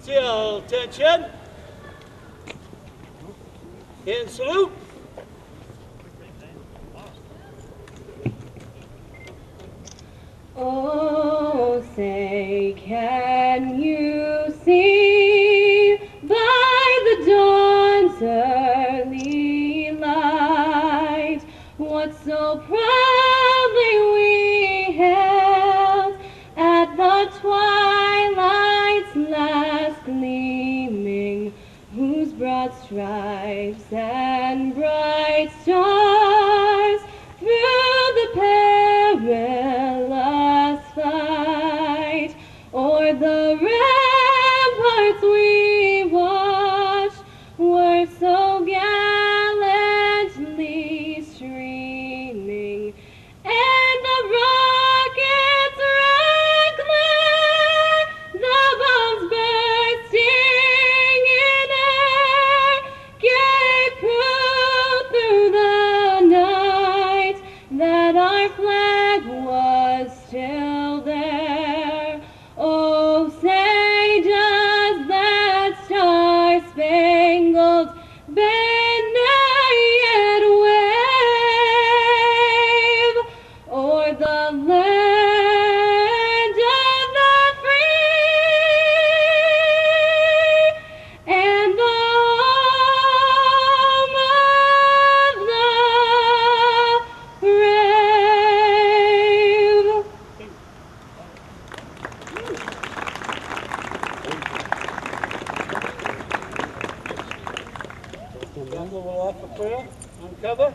Still attention. In salute. Oh, say, can you see by the dawn's early light what so proudly we hailed at the twilight's last gleaming, whose broad stripes and bright stars through the perilous fight o'er the ramparts we watched were so gallantly streaming, and the rockets rang clear, the bombs bursting in air gave proof through the night that our flag was still there. Oh, say does that star-spangled banner yet wave o'er the land of the free and the home of the brave? Young will offer prayer. Uncover.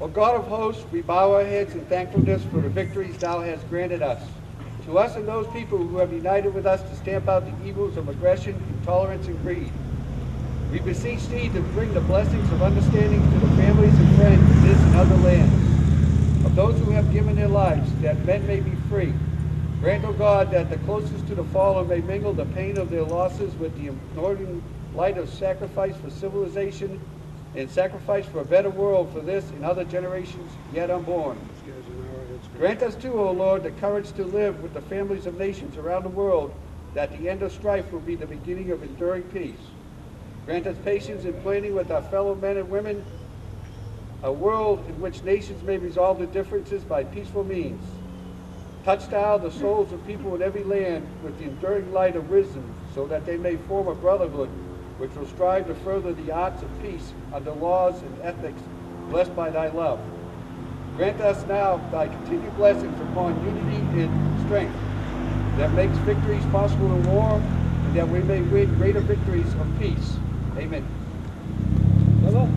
O God of hosts, we bow our heads in thankfulness for the victories thou hast granted us. To us and those people who have united with us to stamp out the evils of aggression, intolerance, and greed. We beseech thee to bring the blessings of understanding to the families and friends of this and other lands, of those who have given their lives, that men may be free. Grant, O God, that the closest to the fallen may mingle the pain of their losses with the anointing light of sacrifice for civilization and sacrifice for a better world for this and other generations yet unborn. Grant us too, O Lord, the courage to live with the families of nations around the world, that the end of strife will be the beginning of enduring peace. Grant us patience in planning with our fellow men and women a world in which nations may resolve their differences by peaceful means. Touch thou the souls of people in every land with the enduring light of wisdom, so that they may form a brotherhood which will strive to further the arts of peace under laws and ethics blessed by thy love. Grant us now thy continued blessings upon unity and strength that makes victories possible in war, and that we may win greater victories of peace. Amen. Brother.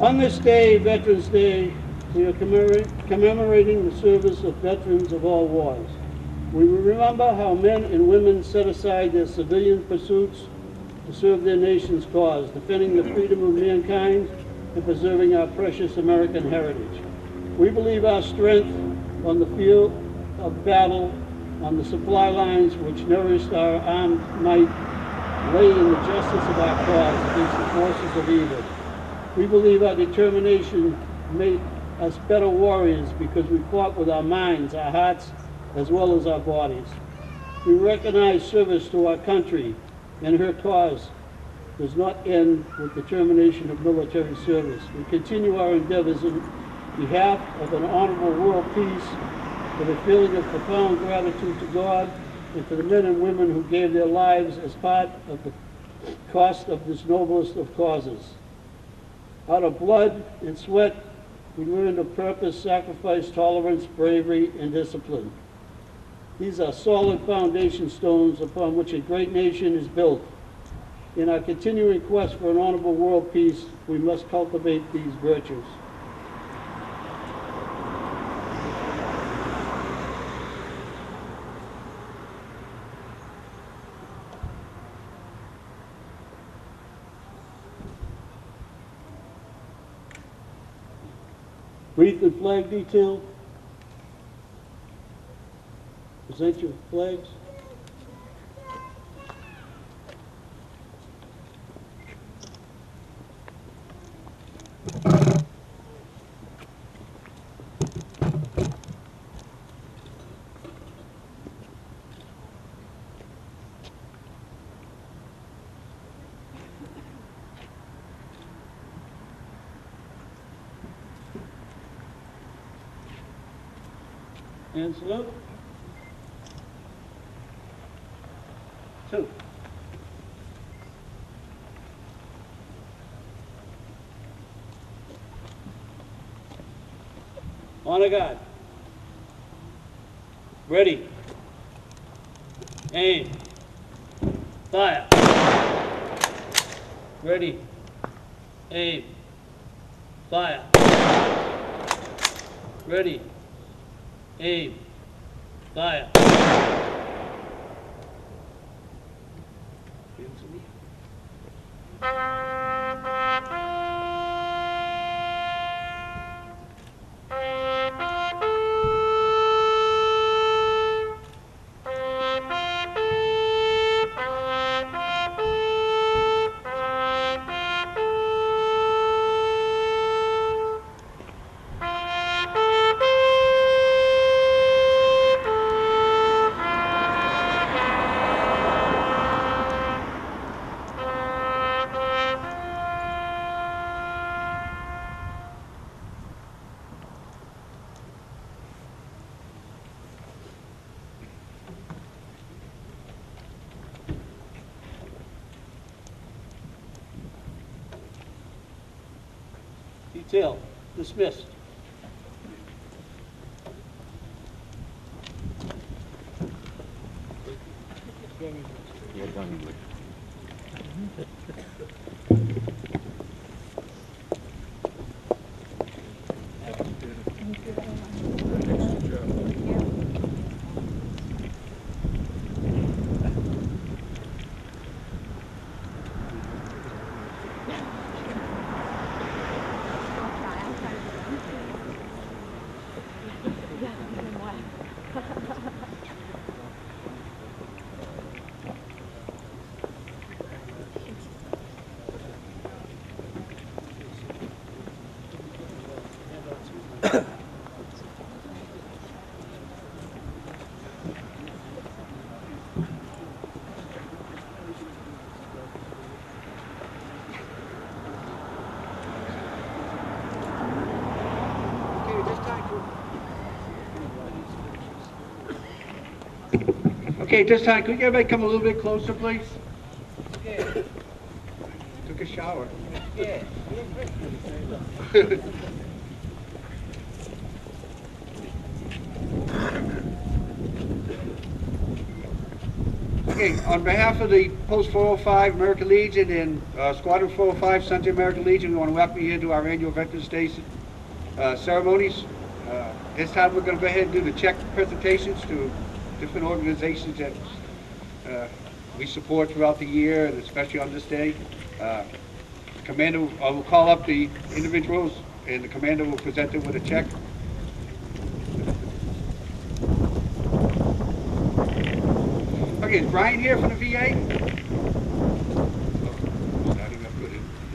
On this day, Veterans Day, we are commemorating the service of veterans of all wars. We will remember how men and women set aside their civilian pursuits to serve their nation's cause, defending the freedom of mankind and preserving our precious American heritage. We believe our strength on the field of battle, on the supply lines which nourished our armed might, lay in the justice of our cause against the forces of evil. We believe our determination made us better warriors because we fought with our minds, our hearts, as well as our bodies. We recognize service to our country and her cause does not end with the termination of military service. We continue our endeavors in behalf of an honorable world peace, with a feeling of profound gratitude to God and to the men and women who gave their lives as part of the cost of this noblest of causes. Out of blood and sweat, we learned of purpose, sacrifice, tolerance, bravery, and discipline. These are solid foundation stones upon which a great nation is built. In our continuing quest for an honorable world peace, we must cultivate these virtues. Wreath and flag detail. Present your flags. And salute. 2. Honor guard. Ready. Aim. Fire. Ready. Aim. Fire. Ready. Aim. Fire. Detail dismissed. Okay, at this time, could everybody come a little bit closer, please? Yeah. Took a shower. Yeah. Okay, on behalf of the Post 405 American Legion and Squadron 405 Central American Legion, we want to welcome you here to our annual Veterans Day ceremonies. This time we're going to go ahead and do the check presentations to different organizations that we support throughout the year, and especially on this day. Commander will call up the individuals, and the commander will present them with a check. Okay, is Brian here from the VA?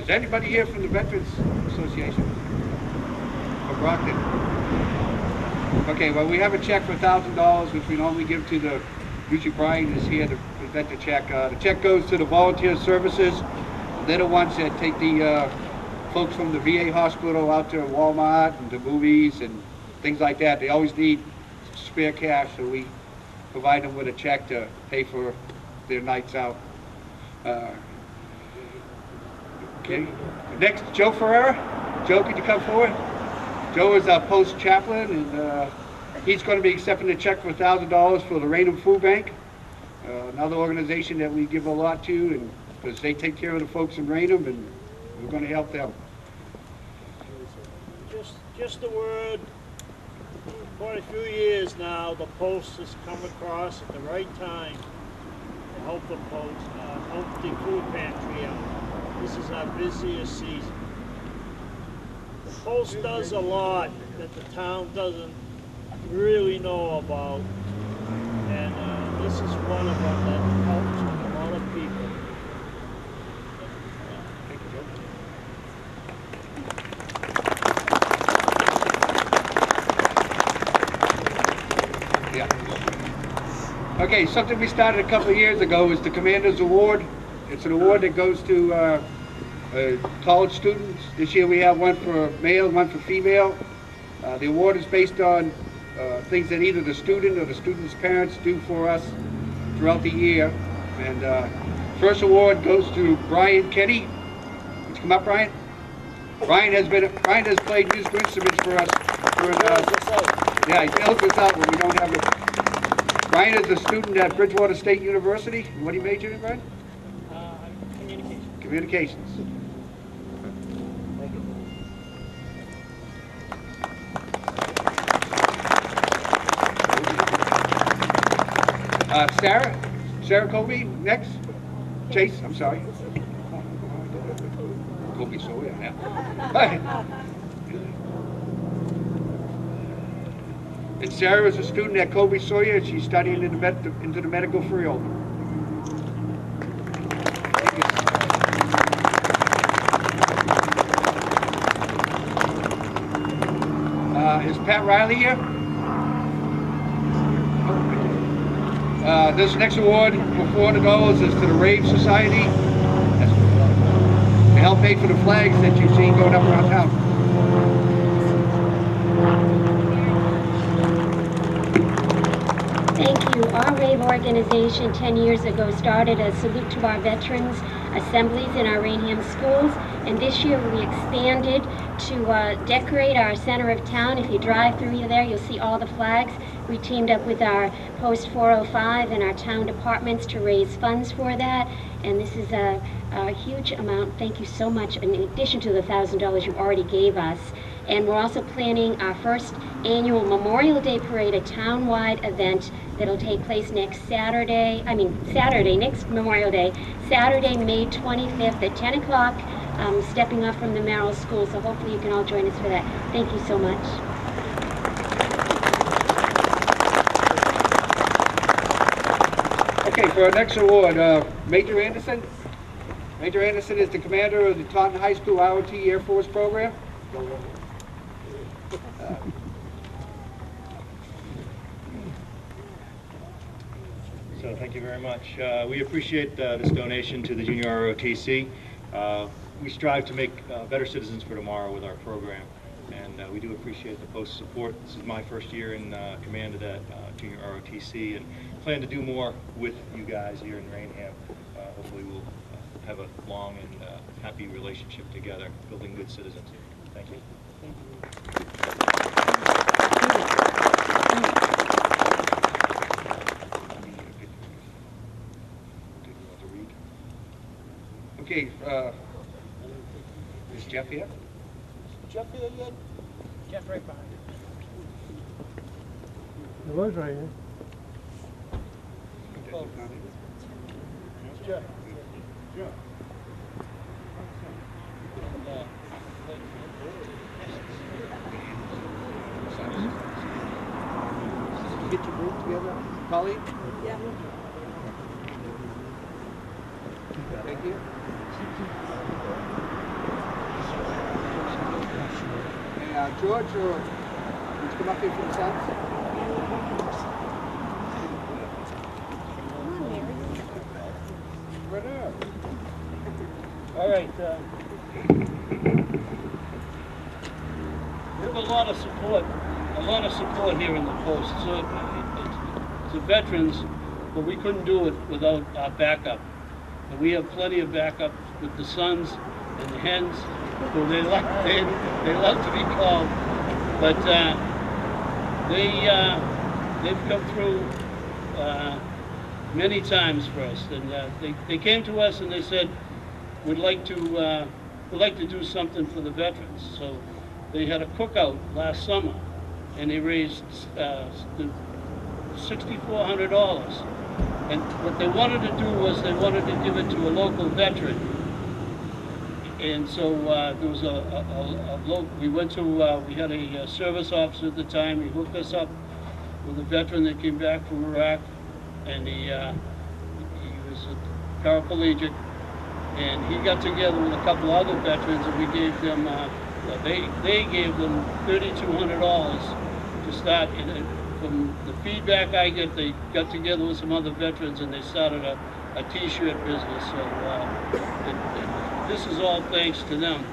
Is anybody here from the Veterans Association? From Brockton? Okay, well, we have a check for $1,000, which we normally give to the, usually Brian is here to present the check. The check goes to the volunteer services. They're the ones that take the folks from the VA hospital out to Walmart and the movies and things like that. They always need spare cash, so we provide them with a check to pay for their nights out. Okay, next, Joe Ferreira. Joe, could you come forward? Joe is our post chaplain, and he's going to be accepting a check for $1,000 for the Raynham Food Bank, another organization that we give a lot to, and because they take care of the folks in Raynham, and we're going to help them. Just a word. Quite a few years now, the Post has come across at the right time to help the Post, help the food pantry out. This is our busiest season. The Post does a lot that the town doesn't really know about, and this is one of them that helps a lot of people. Okay, something we started a couple of years ago is the Commander's Award. It's an award that goes to college students. This year we have one for male, one for female. The award is based on things that either the student or the student's parents do for us throughout the year. And first award goes to Brian Kenny. Would you come up, Brian? Brian has played musical instruments for us. Yeah, he helps us out when we don't have it. Brian is a student at Bridgewater State University. What do you major in, Brian? Communication. Communications. Sarah Colby, next. Chase, I'm sorry. Colby Sawyer, yeah. And Sarah is a student at Colby Sawyer, and she's studying into the medical field. Is Pat Riley here? This next award for $400 is to the Rave Society. That's to help pay for the flags that you've seen going up around town. Thank you. Our Rave organization 10 years ago started a salute to our veterans assemblies in our Raynham schools, and this year we expanded to decorate our center of town. If you drive through there, you'll see all the flags. We teamed up with our Post 405 and our town departments to raise funds for that, and this is a huge amount. Thank you so much, in addition to the $1,000 you already gave us. And we're also planning our first annual Memorial Day Parade, a town-wide event that'll take place next Saturday, next Memorial Day, Saturday, May 25th at 10 o'clock, stepping off from the Merrill School, so hopefully you can all join us for that. Thank you so much. Okay, for our next award, Major Anderson. Major Anderson is the commander of the Taunton High School ROT Air Force program. So thank you very much. We appreciate this donation to the Junior ROTC. We strive to make better citizens for tomorrow with our program, and we do appreciate the post's support. This is my first year in command of that Junior ROTC, and plan to do more with you guys here in Raynham. Hopefully we'll have a long and happy relationship together, building good citizens. Thank you. Okay, is Jeff here? Jeff here yet? Jeff right behind you. It was right here. Jeff. Get your group together, Colleen? Yeah. Thank you. Hey, George, would you come up here for the Suns? Right there. All right. We have a lot of support here in the post. So it's the veterans, but we couldn't do it without our backup. And we have plenty of backup with the Sons and the Hens, who they love to be called. But they've come through many times for us, and they came to us and they said, we'd like to do something for the veterans. So they had a cookout last summer, and they raised $6,400. And what they wanted to do was they wanted to give it to a local veteran. And so there was we had a service officer at the time. He hooked us up with a veteran that came back from Iraq, and he was a paraplegic. And he got together with a couple other veterans, and we gave them they gave them $3,200 to start. From the feedback I get, they got together with some other veterans and they started a T-shirt business. So this is all thanks to them.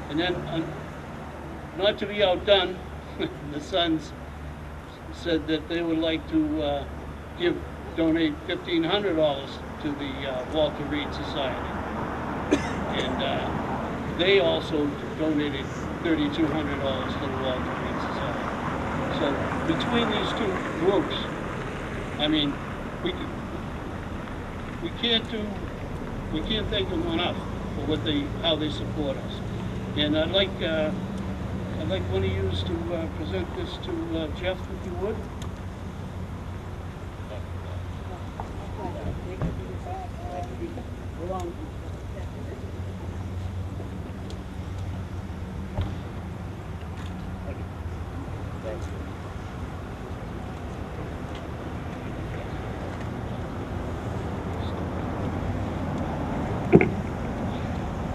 And then, not to be outdone, the Sons said that they would like to donate $1,500 to the Walter Reed Society. And they also donated $3,200 to the Walter Reed Society. So between these two groups, I mean, we can't thank them enough for how they support us. And I'd like one of you to present this to Jeff, if you would.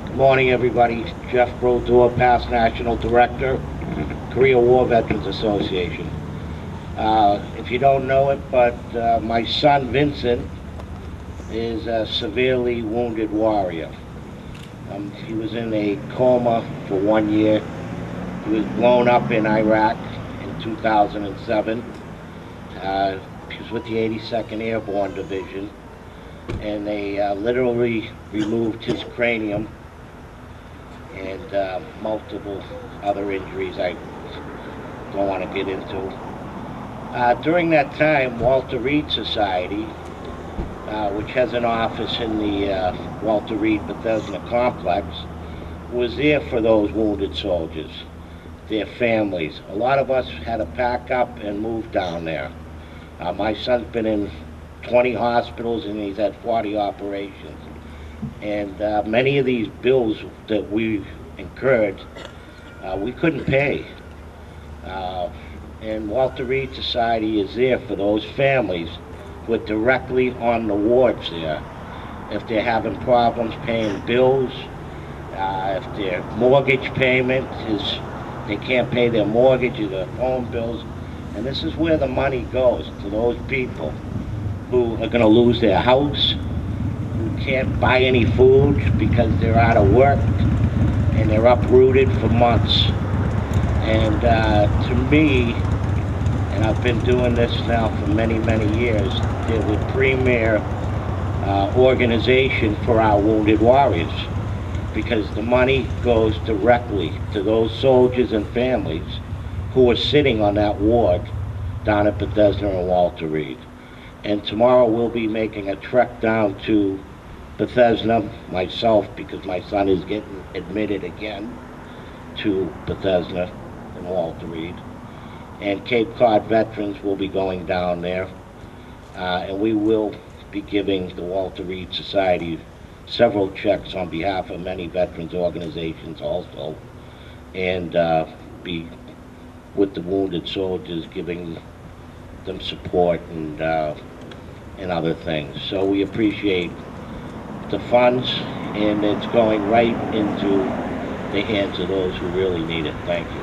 Good morning, everybody. Jeff Brodeur, past National Director, Korea War Veterans Association. If you don't know it, but my son Vincent is a severely wounded warrior. He was in a coma for 1 year. He was blown up in Iraq in 2007. He was with the 82nd Airborne Division, and they literally removed his cranium and multiple other injuries I don't want to get into. During that time, Walter Reed Society, which has an office in the Walter Reed Bethesda complex, was there for those wounded soldiers, their families. A lot of us had to pack up and move down there. My son's been in 20 hospitals and he's had 40 operations. And many of these bills that we incurred, we couldn't pay. And Walter Reed Society is there for those families who are directly on the wards there. If they're having problems paying bills, if their mortgage payment is, they can't pay their mortgage or their phone bills. And this is where the money goes, to those people who are going to lose their house, who can't buy any food because they're out of work and they're uprooted for months. And to me, and I've been doing this now for many, many years, they're the premier organization for our wounded warriors, because the money goes directly to those soldiers and families who are sitting on that ward down at Bethesda and Walter Reed. And tomorrow we'll be making a trek down to Bethesda, myself, because my son is getting admitted again to Bethesda and Walter Reed. And Cape Cod veterans will be going down there. And we will be giving the Walter Reed Society several checks on behalf of many veterans organizations also. And be with the wounded soldiers, giving them support and other things. So we appreciate the funds, and it's going right into the hands of those who really need it. Thank you.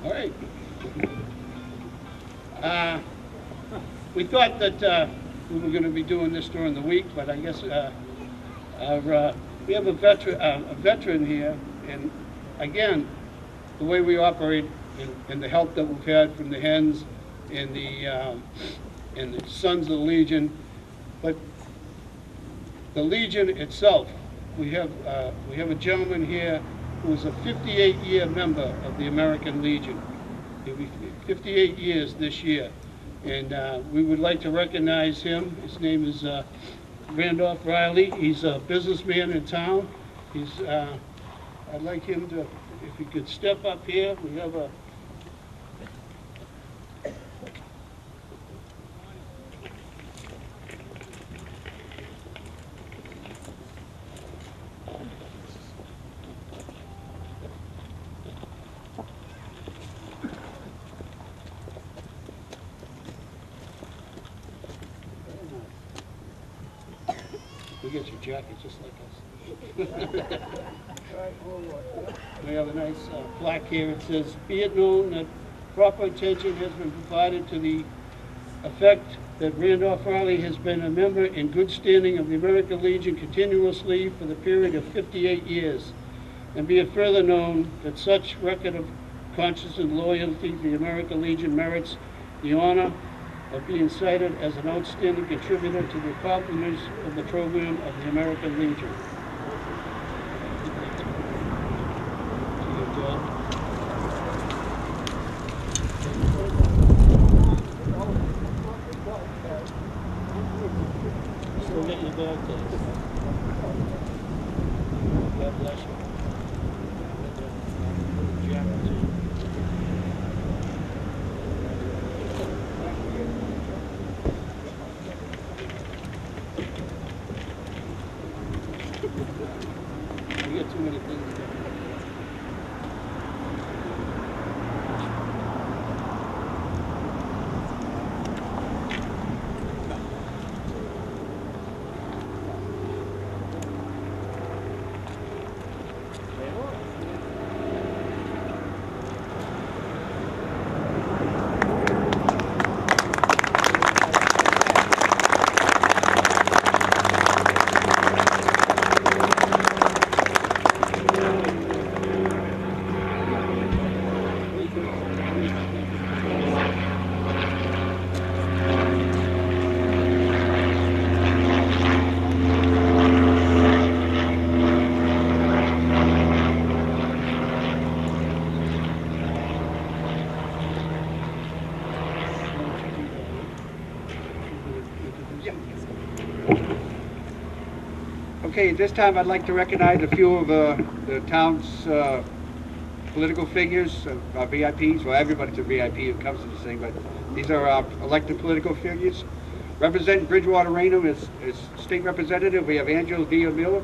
All right. We thought that we were going to be doing this during the week, but I guess we have a veteran here, and again, the way we operate and the help that we've had from the Hens and the Sons of the Legion, but the Legion itself, we have a gentleman here who is a 58-year member of the American Legion. He'll be 58 years this year. And we would like to recognize him. His name is Randolph Riley. He's a businessman in town. I'd like him to, if he could step up here. We have a We get your jacket just like us. We have a nice plaque here. It says, "Be it known that proper attention has been provided to the effect that Randolph Riley has been a member in good standing of the American Legion continuously for the period of 58 years. And be it further known that such record of conscience and loyalty to the American Legion merits the honor of being cited as an outstanding contributor to the accomplishments of the program of the American Legion." Still get your bag, Dave. God bless you. Jacket, too. We got too many things to do. Okay, at this time I'd like to recognize a few of the town's political figures, our VIPs. Well, everybody's a VIP who comes to this thing, but these are our elected political figures. Representing Bridgewater Raynham is State Representative, we have Angela Miller.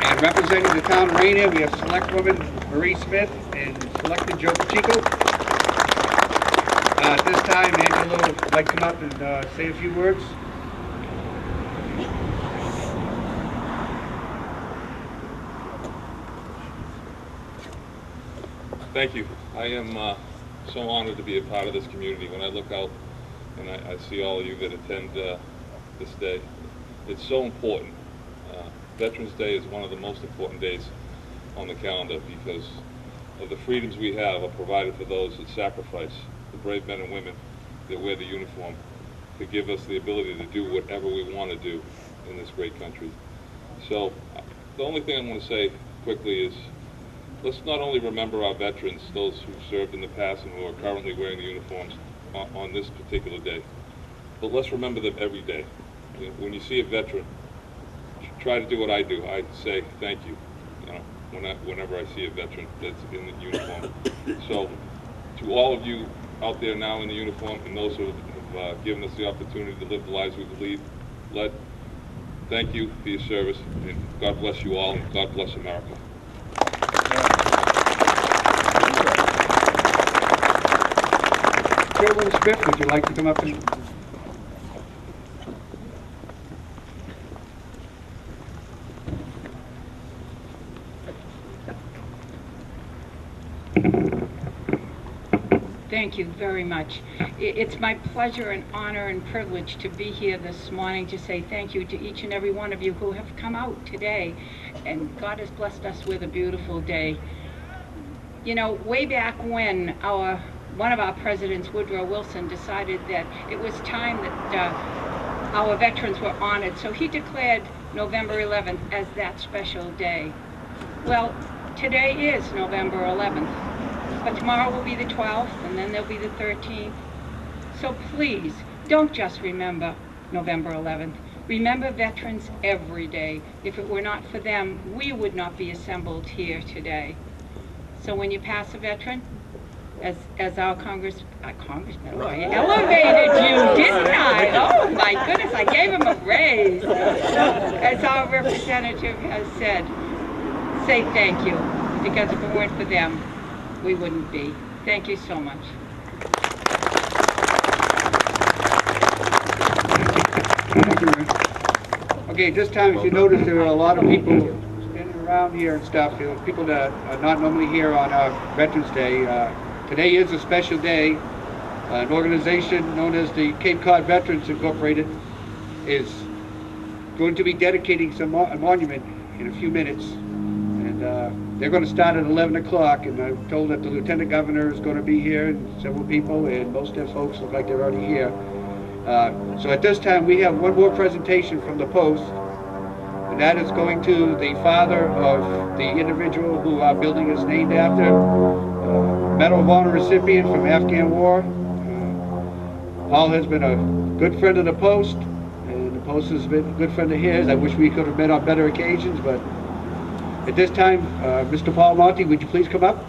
And representing the town of Raynham, we have Selectwoman Marie Smith and Selectman Joe Pacheco. At this time, Angela would like to come up and say a few words. Thank you. I am so honored to be a part of this community. When I look out and I see all of you that attend this day, it's so important. Veterans Day is one of the most important days on the calendar because of the freedoms we have are provided for those that sacrifice, the brave men and women that wear the uniform to give us the ability to do whatever we want to do in this great country. So the only thing I want to say quickly is let's not only remember our veterans, those who served in the past and who are currently wearing the uniforms on this particular day, but let's remember them every day. When you see a veteran, try to do what I do. I say thank you, whenever I see a veteran that's in the uniform. So to all of you out there now in the uniform and those who have given us the opportunity to live the lives we led, thank you for your service, and God bless you all, and God bless America. Chairwoman Smith, would you like to come up and... Thank you very much. It's my pleasure and honor and privilege to be here this morning to say thank you to each and every one of you who have come out today. And God has blessed us with a beautiful day. You know, way back when one of our presidents, Woodrow Wilson, decided that it was time that our veterans were honored, so he declared November 11th as that special day. Well, today is November 11th. But tomorrow will be the 12th, and then there'll be the 13th. So please, don't just remember November 11th. Remember veterans every day. If it were not for them, we would not be assembled here today. So when you pass a veteran, as our congressman, oh, I elevated you, didn't I? Oh my goodness, I gave him a raise. As our representative has said, say thank you, because if it weren't for them, we wouldn't be. Thank you so much. Okay, this time, if you notice, there are a lot of people standing around here and stuff, people that are not normally here on Veterans Day. Today is a special day. An organization known as the Cape Cod Veterans Incorporated is going to be dedicating a monument in a few minutes. And they're going to start at 11 o'clock, and I'm told that the Lieutenant Governor is going to be here, and several people, and most of the folks look like they're already here. So at this time, we have one more presentation from the Post, and that is going to the father of the individual who our building is named after, Medal of Honor recipient from Afghan War. Paul has been a good friend of the Post, and the Post has been a good friend of his. I wish we could have met on better occasions, but at this time, Mr. Paul Monti, would you please come up?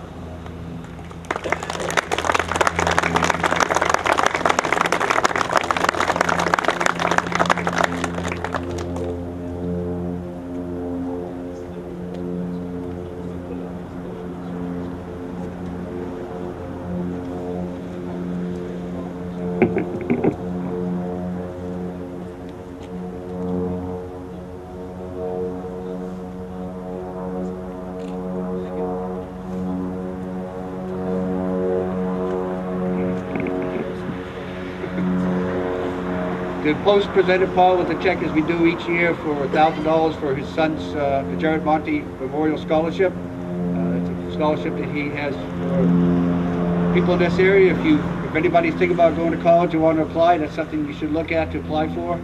The Post presented Paul with a check, as we do each year, for $1,000 for his son's, the Jared Monti Memorial Scholarship. It's a scholarship that he has for people in this area. If anybody's thinking about going to college or want to apply, that's something you should look at to apply for.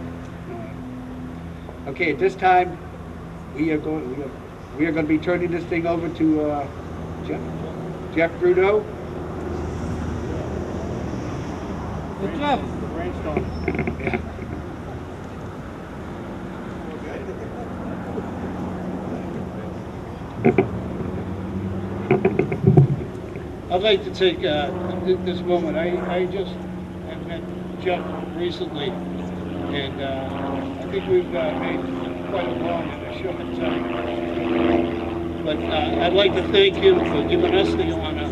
Okay, at this time, we are going to be turning this thing over to Jeff Brudeau. Hey, Jeff. Yeah. I'd like to take this moment. I just have met Jeff recently, and I think we've made quite a long and a short time. But I'd like to thank him for giving us the honor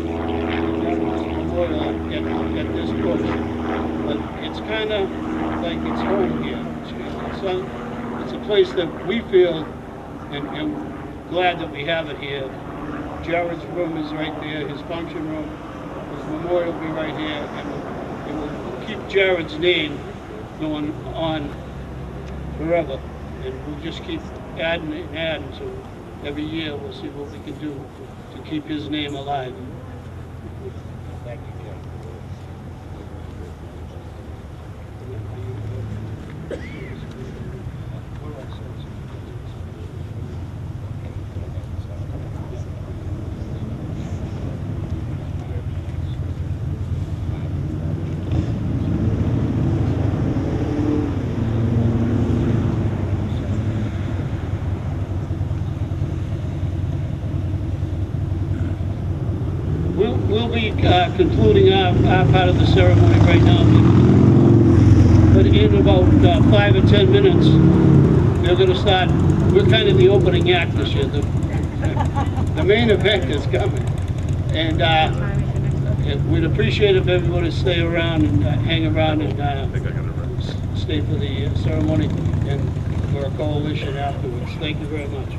at this post. But it's kind of like it's home here. It's a place that we feel, and glad that we have it here. Jared's room is right there, his function room, his memorial will be right here, and it will keep Jared's name going on forever. And we'll just keep adding and adding, so every year we'll see what we can do to keep his name alive. Thank you, Jeff. We'll be concluding our part of the ceremony right now, but in about 5 or 10 minutes, they're going to start. We're kind of the opening act this year. The main event is coming, and we'd appreciate if everyone would stay around and hang around and stay for the ceremony and for a coalition afterwards. Thank you very much.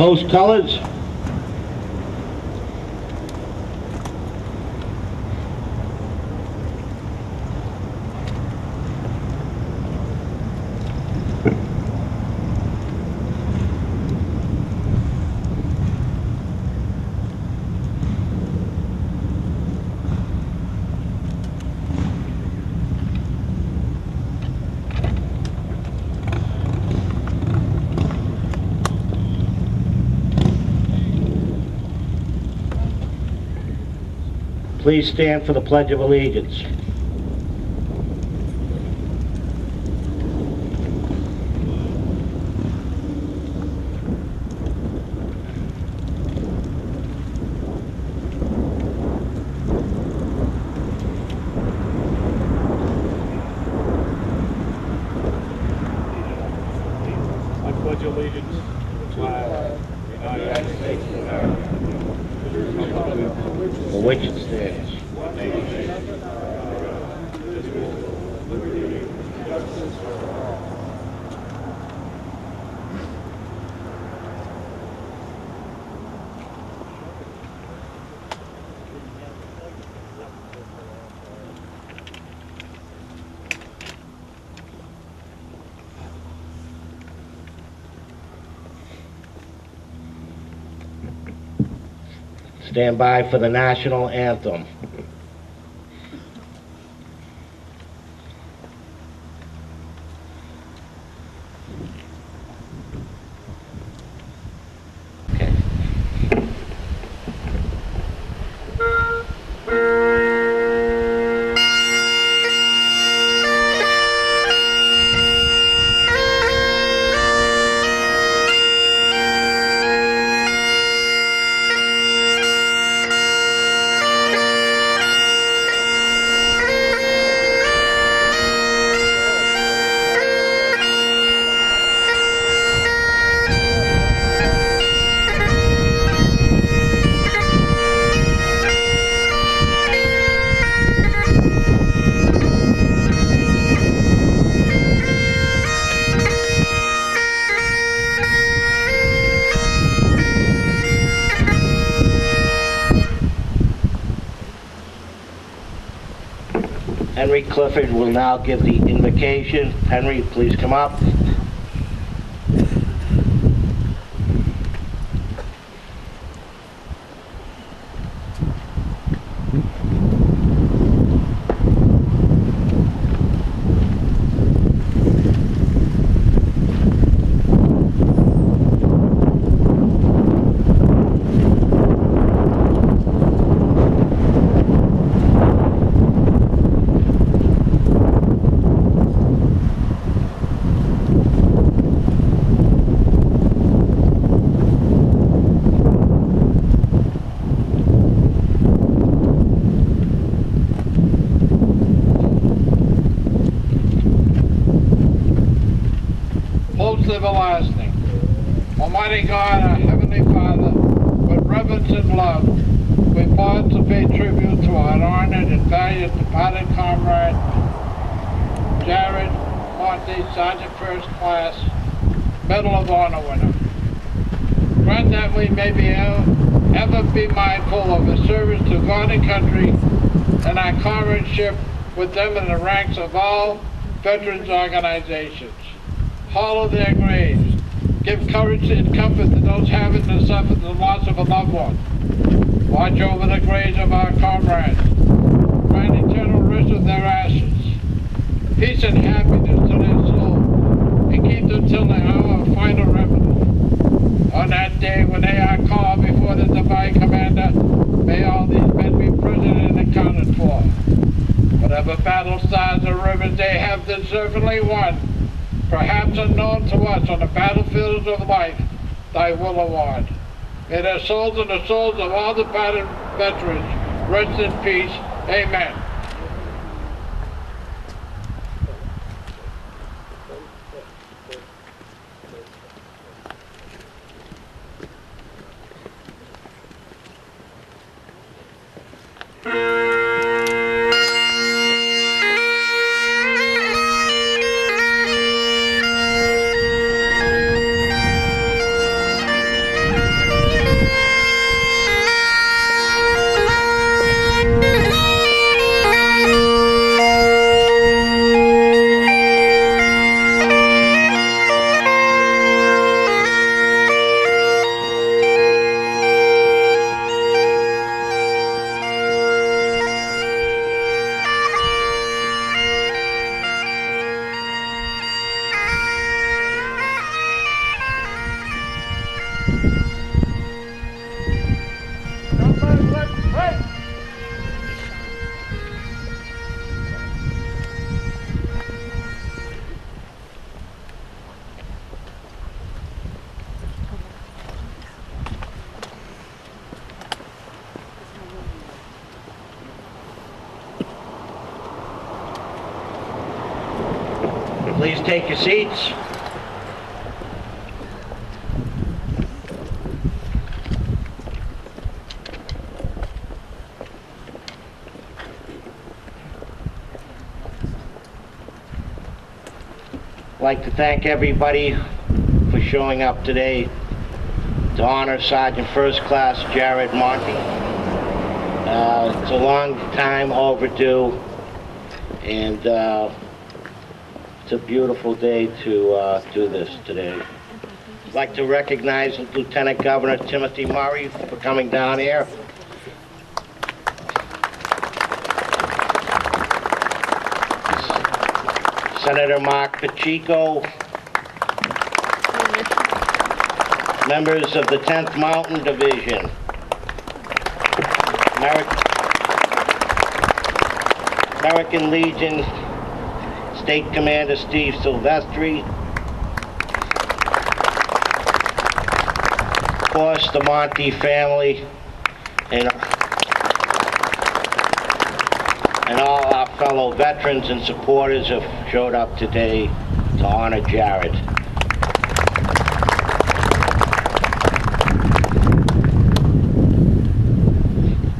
Host colors. Please stand for the Pledge of Allegiance. I pledge allegiance to the flag of the United States of America, For which it stands. Stand by for the national anthem. Okay. Henry Clifford will now give the invocation. Henry, please come up. Most everlasting, Almighty God, our Heavenly Father, with reverence and love, we pause to pay tribute to our honored and valued departed comrade, Jared Monti, Sergeant First Class, Medal of Honor winner. Grant that we may be ever be mindful of his service to God and country and our comradeship with them in the ranks of all veterans organizations. Hollow their graves. Give courage and comfort to those having to suffer the loss of a loved one. Watch over the graves of our comrades. Grant eternal rest of their ashes. Peace and happiness to their soul. And keep them till the hour of final remedy. On that day when they are called before the divine commander, may all these men be present and accounted for. Whatever battle stars or rivers they have deservedly won, perhaps unknown to us on the battlefields of life, thy will award. May their souls and the souls of all the battered veterans rest in peace. Amen. Please take your seats. I'd like to thank everybody for showing up today to honor Sergeant First Class Jared Monti. It's a long time overdue, and it's a beautiful day to do this today. I'd like to recognize Lieutenant Governor Timothy Murray for coming down here. Senator Mark Pacheco, members of the 10th Mountain Division, American Legion State Commander Steve Silvestri, of course the Monti family, and all our fellow veterans and supporters have showed up today to honor Jared.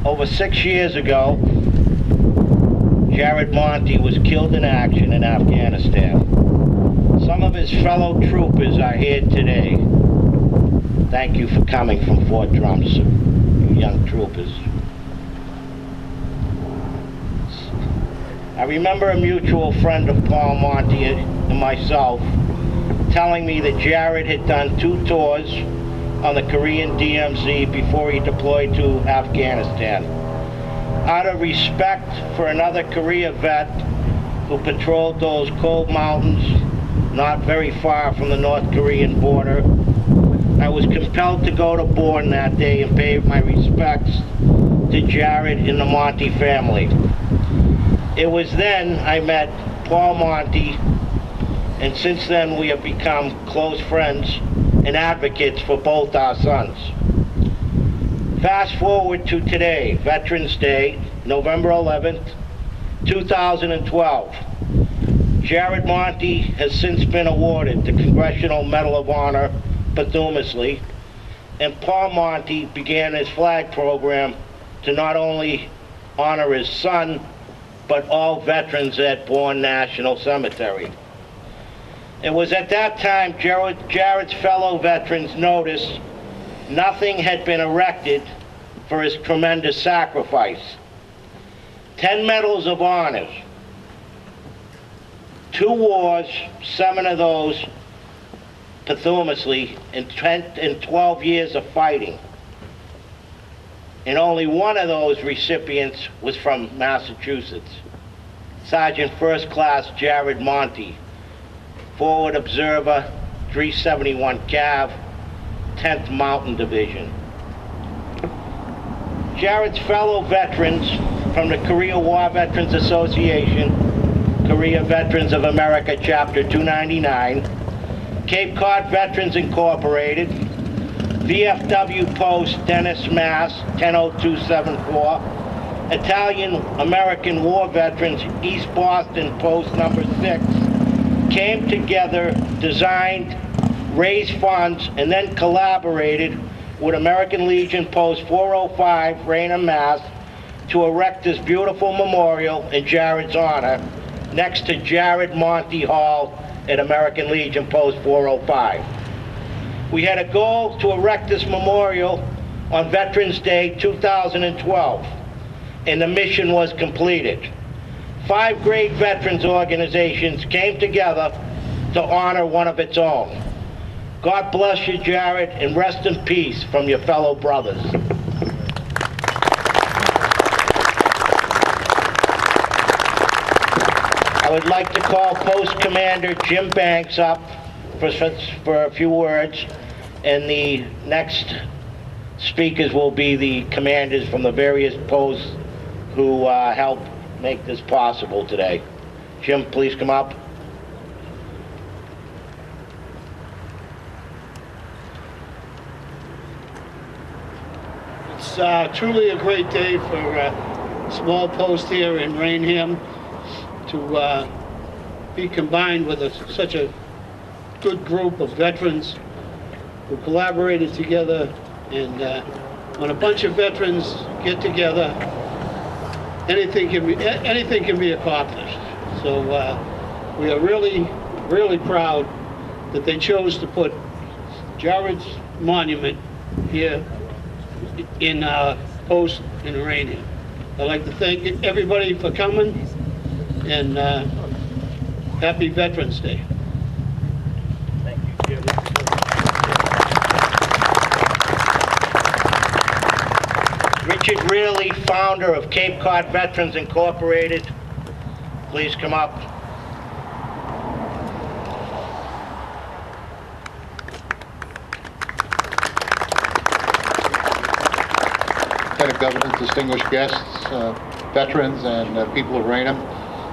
Over 6 years ago, Jared Monti was killed in action in Afghanistan. Some of his fellow troopers are here today. Thank you for coming from Fort Drum, you young troopers. I remember a mutual friend of Paul Monti and myself telling me that Jared had done 2 tours on the Korean DMZ before he deployed to Afghanistan. Out of respect for another Korea vet who patrolled those cold mountains not very far from the North Korean border, I was compelled to go to Bourne that day and pay my respects to Jared and the Monti family. It was then I met Paul Monti, and since then we have become close friends and advocates for both our sons. Fast forward to today, Veterans Day, November 11th, 2012. Jared Monti has since been awarded the Congressional Medal of Honor posthumously, and Paul Monti began his flag program to not only honor his son, but all veterans at Bourne National Cemetery. It was at that time Jared's fellow veterans noticed nothing had been erected for his tremendous sacrifice. 10 medals of honor, 2 wars, 7 of those posthumously, and 12 years of fighting. And only one of those recipients was from Massachusetts. Sergeant First Class Jared Monti, Forward Observer, 371 Cav, 10th Mountain Division. Jared's fellow veterans from the Korea War Veterans Association, Korea Veterans of America Chapter 299, Cape Cod Veterans Incorporated, VFW Post Dennis, Mass. 100274, Italian American War Veterans East Boston Post number 6, came together, designed, raised funds, and then collaborated with American Legion Post 405, Raynham, Mass. To erect this beautiful memorial in Jared's honor next to Jared Monti Hall at American Legion Post 405. We had a goal to erect this memorial on Veterans Day 2012, and the mission was completed. 5 great veterans organizations came together to honor one of its own. God bless you, Jared, and rest in peace from your fellow brothers. I would like to call Post Commander Jim Banks up for a few words, and the next Speakers will be the commanders from the various posts who helped make this possible today. Jim, please come up. It's truly a great day for a small post here in Raynham to be combined with such a good group of veterans who collaborated together. And when a bunch of veterans get together, anything can be accomplished. So we are really proud that they chose to put Jared's monument here in post in Raynham. I'd like to thank everybody for coming, and happy Veterans Day. Thank you, Jim. Richard Reilly, founder of Cape Cod Veterans Incorporated, please come up. Lieutenant Governor, distinguished guests, veterans, and people of Raynham,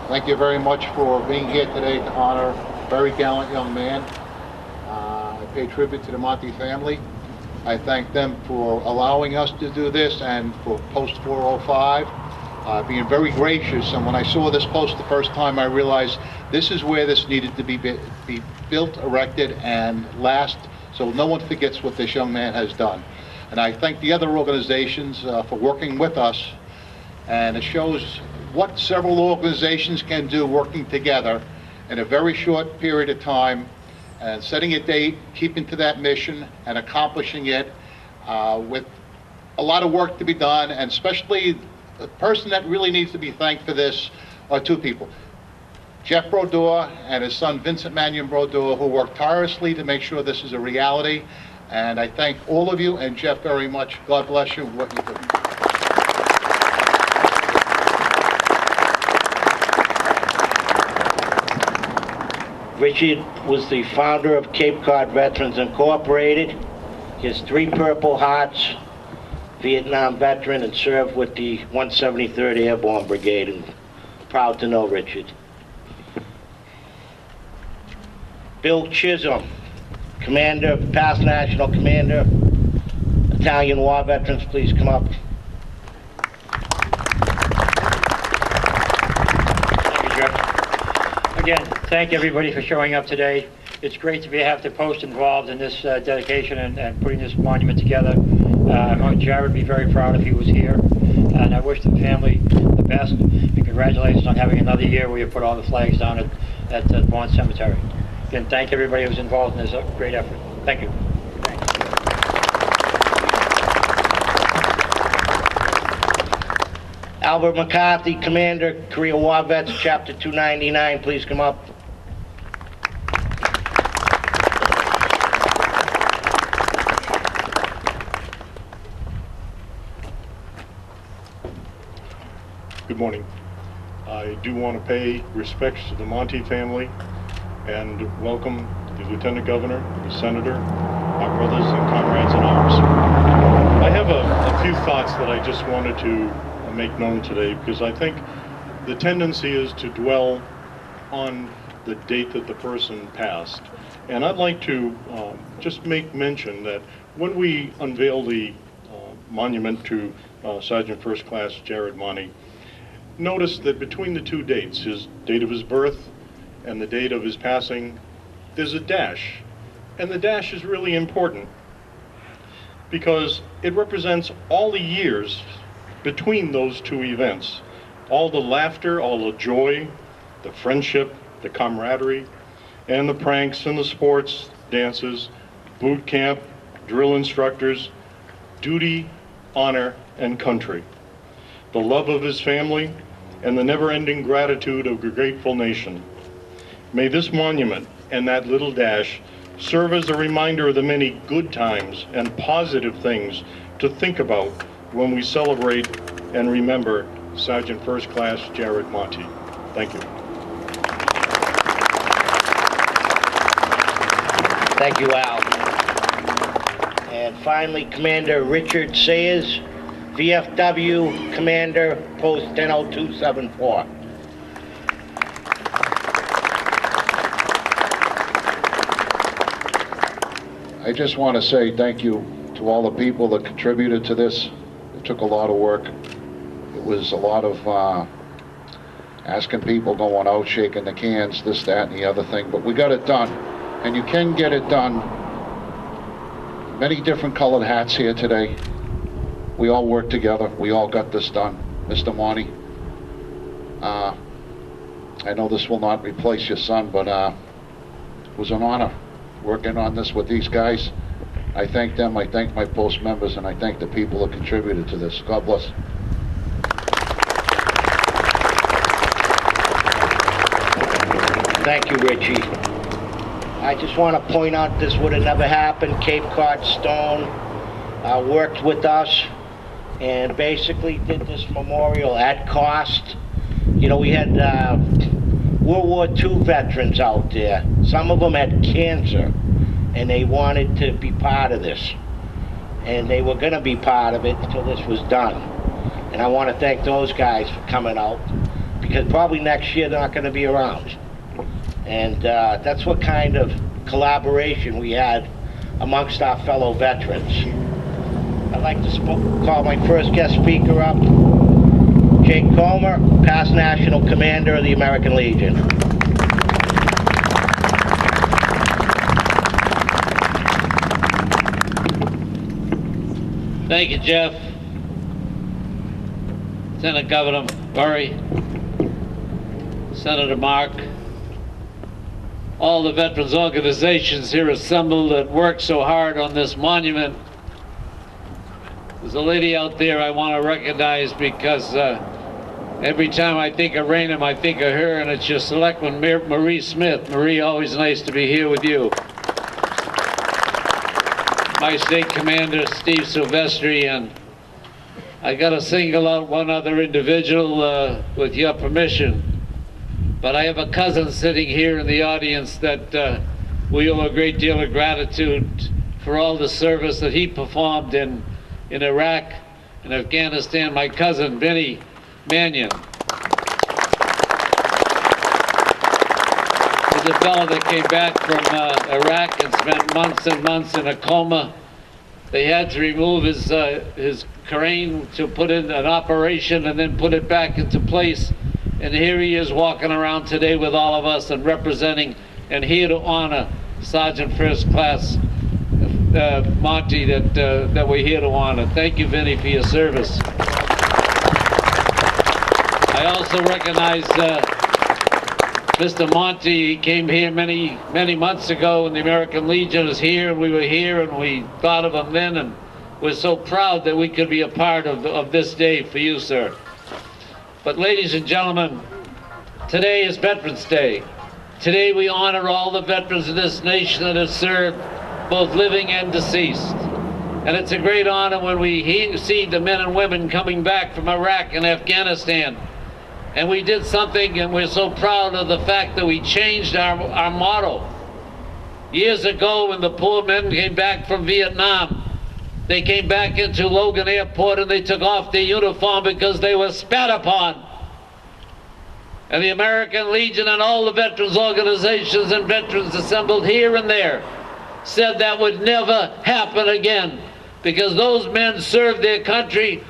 thank you very much for being here today to honor a very gallant young man. I pay tribute to the Monti family. I thank them for allowing us to do this, and for Post 405 being very gracious. And when I saw this post the first time, I realized this is where this needed to be built, erected, and last, so no one forgets what this young man has done. And I thank the other organizations for working with us, and it shows what several organizations can do working together in a very short period of time, and setting a date, keeping to that mission, and accomplishing it with a lot of work to be done. And especially the person that really needs to be thanked for this are two people. Jeff Brodeur and his son Vincent Mannion Brodeur, who worked tirelessly to make sure this is a reality. And I thank all of you and Jeff very much. God bless you for what you do. Richard was the founder of Cape Cod Veterans Incorporated. He has 3 Purple Hearts, Vietnam veteran, and served with the 173rd Airborne Brigade. And proud to know Richard. Bill Chisholm, commander, past national commander, Italian war veterans, please come up. Thank you, Jeff. Again, thank everybody for showing up today. It's great to have the post involved in this dedication and putting this monument together. I know Jared would be very proud if he was here, and I wish the family the best, and congratulations on having another year where you put all the flags down at the Vaughan Cemetery. Again, thank everybody who was involved in this great effort. Thank you. Albert McCarthy, Commander, Korea War Vets, Chapter 299, please come up. Good morning. I do want to pay respects to the Monti family and welcome the Lieutenant Governor, the Senator, our brothers and comrades in arms. I have a few thoughts that I just wanted to make known today, because I think the tendency is to dwell on the date that the person passed. And I'd like to just make mention that when we unveil the monument to Sergeant First Class Jared Monti, notice that between the two dates, his date of his birth and the date of his passing, there's a dash. And the dash is really important because it represents all the years between those two events. All the laughter, all the joy, the friendship, the camaraderie, and the pranks and the sports, dances, boot camp, drill instructors, duty, honor, and country. The love of his family, and the never-ending gratitude of a grateful nation. May this monument and that little dash serve as a reminder of the many good times and positive things to think about when we celebrate and remember Sergeant First Class Jared Monti. Thank you. Thank you, Al. And finally, Commander Richard Sayers, VFW Commander, Post 100274. I just want to say thank you to all the people that contributed to this. It took a lot of work. It was a lot of asking people, going out, shaking the cans, this, that, and the other thing, but we got it done. And you can get it done. Many different colored hats here today. We all worked together. We all got this done. Mr. Monti, I know this will not replace your son, but it was an honor working on this with these guys. I thank them, I thank my post members, and I thank the people that contributed to this. God bless. Thank you, Richie. I just want to point out this would have never happened. Cape Cod Stone worked with us and basically did this memorial at cost. You know, we had World War II veterans out there. Some of them had cancer, and they wanted to be part of this. And they were going to be part of it until this was done. And I want to thank those guys for coming out, because probably next year they're not going to be around. And that's what kind of collaboration we had amongst our fellow veterans. I'd like to call my first guest speaker up, Jake Comer, past National Commander of the American Legion. Thank you, Jeff. Lieutenant Governor Murray, Senator Mark, all the veterans organizations here assembled that worked so hard on this monument. There's a lady out there I want to recognize, because every time I think of Raynham, I think of her, and it's your Selectman Marie Smith. Marie, always nice to be here with you. My state commander, Steve Silvestri, and I got to single out one other individual with your permission. But I have a cousin sitting here in the audience that we owe a great deal of gratitude for all the service that he performed in Iraq and Afghanistan, my cousin, Benny Mannion. He's a fellow that came back from Iraq and spent months and months in a coma. They had to remove his crane to put in an operation and then put it back into place. And here he is walking around today with all of us and representing, and here to honor Sergeant First Class Monti that we're here to honor. Thank you, Vinny, for your service. I also recognize Mr. Monti. He came here many months ago, and the American Legion is here, and we were here, and we thought of him then, and we're so proud that we could be a part of this day for you, sir. But ladies and gentlemen, today is Veterans Day. Today we honor all the veterans of this nation that have served, both living and deceased. And it's a great honor when we see the men and women coming back from Iraq and Afghanistan. And we did something, and we're so proud of the fact that we changed our motto. Years ago, when the poor men came back from Vietnam, they came back into Logan Airport and they took off their uniform because they were spat upon. And the American Legion and all the veterans organizations and veterans assembled here and there said that would never happen again, because those men served their country.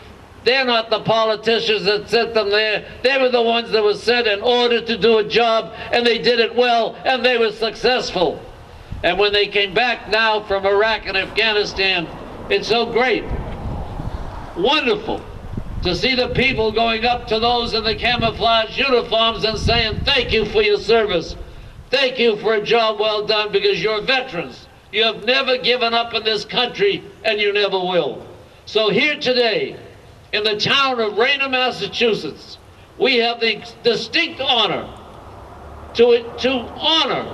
They're not the politicians that sent them there. They were the ones that were sent in order to do a job, and they did it well, and they were successful. And when they came back now from Iraq and Afghanistan, it's so great, wonderful, to see the people going up to those in the camouflage uniforms and saying, thank you for your service. Thank you for a job well done, because you're veterans. You have never given up in this country, and you never will. So here today, in the town of Raynham, Massachusetts, we have the distinct honor to honor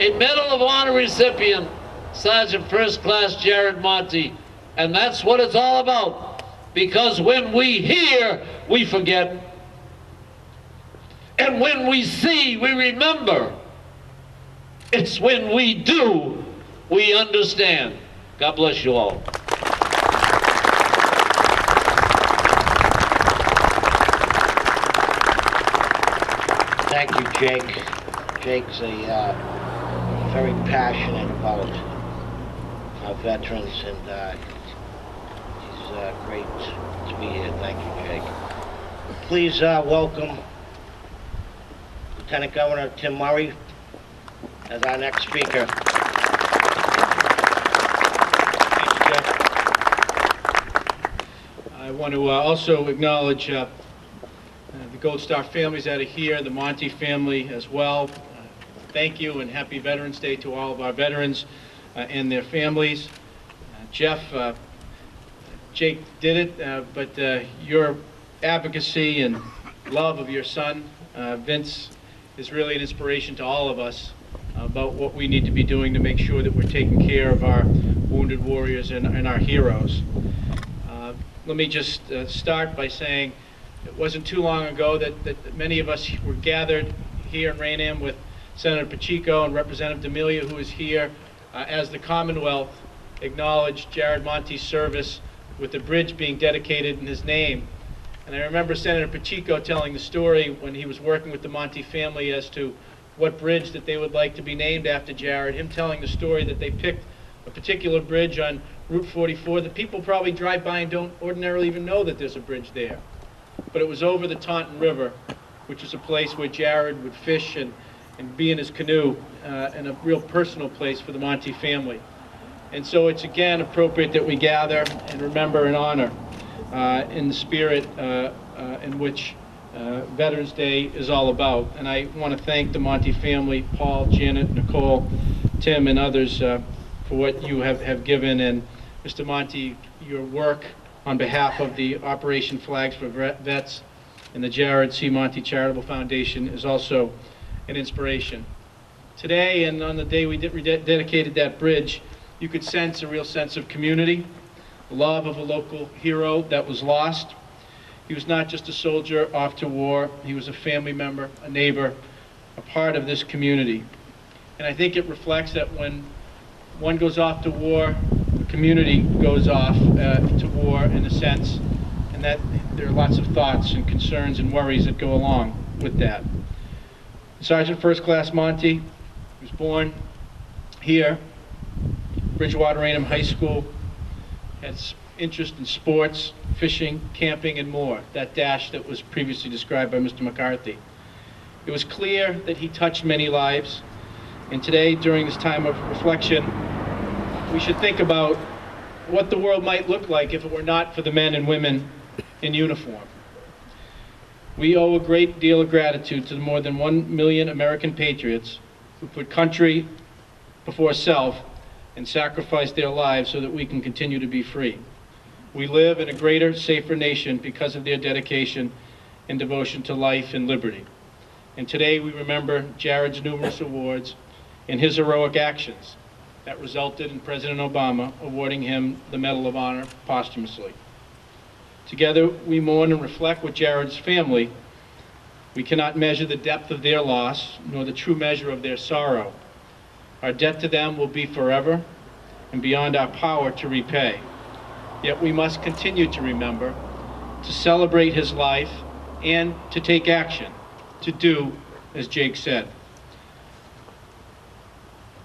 a Medal of Honor recipient, Sergeant First Class Jared Monti. And that's what it's all about. Because when we hear, we forget. And when we see, we remember. It's when we do, we understand. God bless you all. Thank you, Jake. Jake's very passionate about our veterans, and he's great to be here. Thank you, Jake. Please welcome Lieutenant Governor Tim Murray as our next speaker. I want to also acknowledge the Gold Star families that are here, the Monti family as well. Thank you and happy Veterans Day to all of our veterans and their families. Jeff, Jake did it, but your advocacy and love of your son, Vince, is really an inspiration to all of us about what we need to be doing to make sure that we're taking care of our wounded warriors and our heroes. Let me just start by saying it wasn't too long ago that many of us were gathered here in Raynham with Senator Pacheco and Representative D'Amelia, who is here, as the Commonwealth acknowledged Jared Monti's service with the bridge being dedicated in his name. And I remember Senator Pacheco telling the story when he was working with the Monti family as to what bridge that they would like to be named after Jared, him telling the story that they picked a particular bridge on Route 44 that people probably drive by and don't ordinarily even know that there's a bridge there. But it was over the Taunton River, which is a place where Jared would fish and be in his canoe, and a real personal place for the Monti family. And so it's again appropriate that we gather and remember and honor in the spirit in which Veterans Day is all about. And I want to thank the Monti family, Paul, Janet, Nicole, Tim, and others for what you have given. And Mr. Monti, your work on behalf of the Operation Flags for Vets and the Jared C. Monti Charitable Foundation is also an inspiration. Today, and on the day we dedicated that bridge, you could sense a real sense of community, love of a local hero that was lost. He was not just a soldier off to war, he was a family member, a neighbor, a part of this community. And I think it reflects that when one goes off to war, the community goes off to war in a sense, and that there are lots of thoughts and concerns and worries that go along with that. Sergeant First Class Monti was born here, Bridgewater Raynham High School, had interest in sports, fishing, camping, and more, that dash that was previously described by Mr. McCarthy. It was clear that he touched many lives, and today, during this time of reflection, we should think about what the world might look like if it were not for the men and women in uniform. We owe a great deal of gratitude to the more than 1 million American patriots who put country before self and sacrificed their lives so that we can continue to be free. We live in a greater, safer nation because of their dedication and devotion to life and liberty. And today we remember Jared's numerous awards and his heroic actions that resulted in President Obama awarding him the Medal of Honor posthumously. Together we mourn and reflect with Jared's family. We cannot measure the depth of their loss nor the true measure of their sorrow. Our debt to them will be forever and beyond our power to repay. Yet we must continue to remember, to celebrate his life, and to take action, to do as Jake said.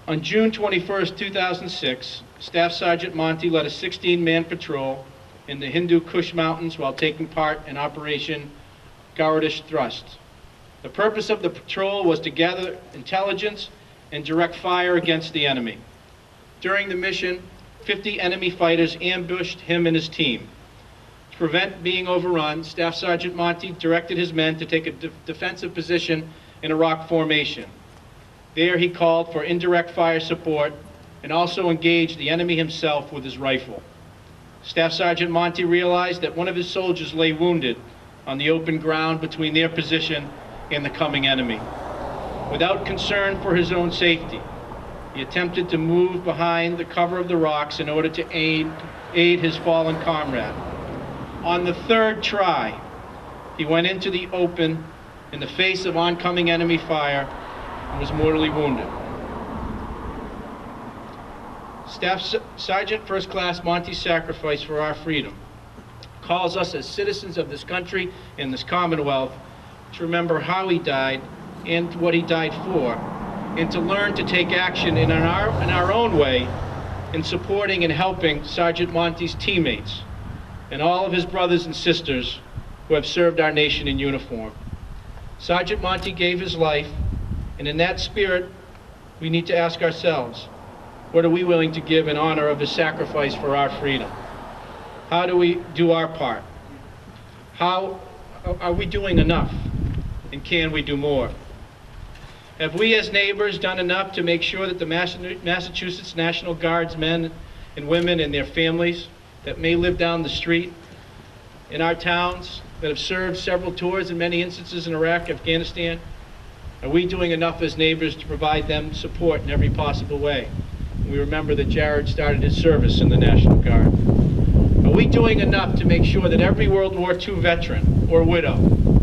On June 21st, 2006, Staff Sergeant Monti led a 16-man patrol in the Hindu Kush Mountains while taking part in Operation Garrotish Thrust. The purpose of the patrol was to gather intelligence and direct fire against the enemy. During the mission, 50 enemy fighters ambushed him and his team. To prevent being overrun, Staff Sergeant Monti directed his men to take a defensive position in a rock formation. There he called for indirect fire support and also engaged the enemy himself with his rifle. Staff Sergeant Monti realized that one of his soldiers lay wounded on the open ground between their position and the coming enemy. Without concern for his own safety, he attempted to move behind the cover of the rocks in order to aid his fallen comrade. On the third try, he went into the open in the face of oncoming enemy fire and was mortally wounded. Staff Sergeant First Class Monti's sacrifice for our freedom calls us as citizens of this country and this Commonwealth to remember how he died and what he died for, and to learn to take action in our own way in supporting and helping Sergeant Monti's teammates and all of his brothers and sisters who have served our nation in uniform. Sergeant Monti gave his life, and in that spirit, we need to ask ourselves, what are we willing to give in honor of his sacrifice for our freedom? How do we do our part? How are we doing enough? And can we do more? Have we as neighbors done enough to make sure that the Massachusetts National Guard's men and women and their families that may live down the street in our towns, that have served several tours in many instances in Iraq, Afghanistan, are we doing enough as neighbors to provide them support in every possible way? We remember that Jared started his service in the National Guard. Are we doing enough to make sure that every World War II veteran or widow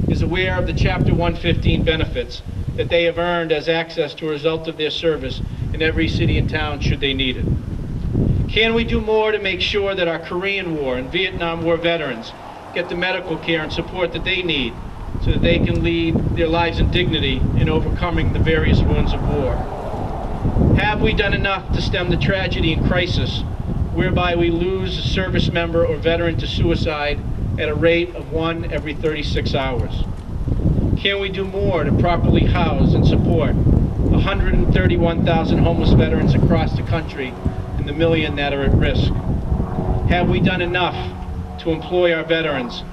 is aware of the Chapter 115 benefits that they have earned as access to a result of their service in every city and town should they need it? Can we do more to make sure that our Korean War and Vietnam War veterans get the medical care and support that they need so that they can lead their lives in dignity in overcoming the various wounds of war? Have we done enough to stem the tragedy and crisis whereby we lose a service member or veteran to suicide at a rate of 1 every 36 hours? Can we do more to properly house and support 131,000 homeless veterans across the country and the million that are at risk? Have we done enough to employ our veterans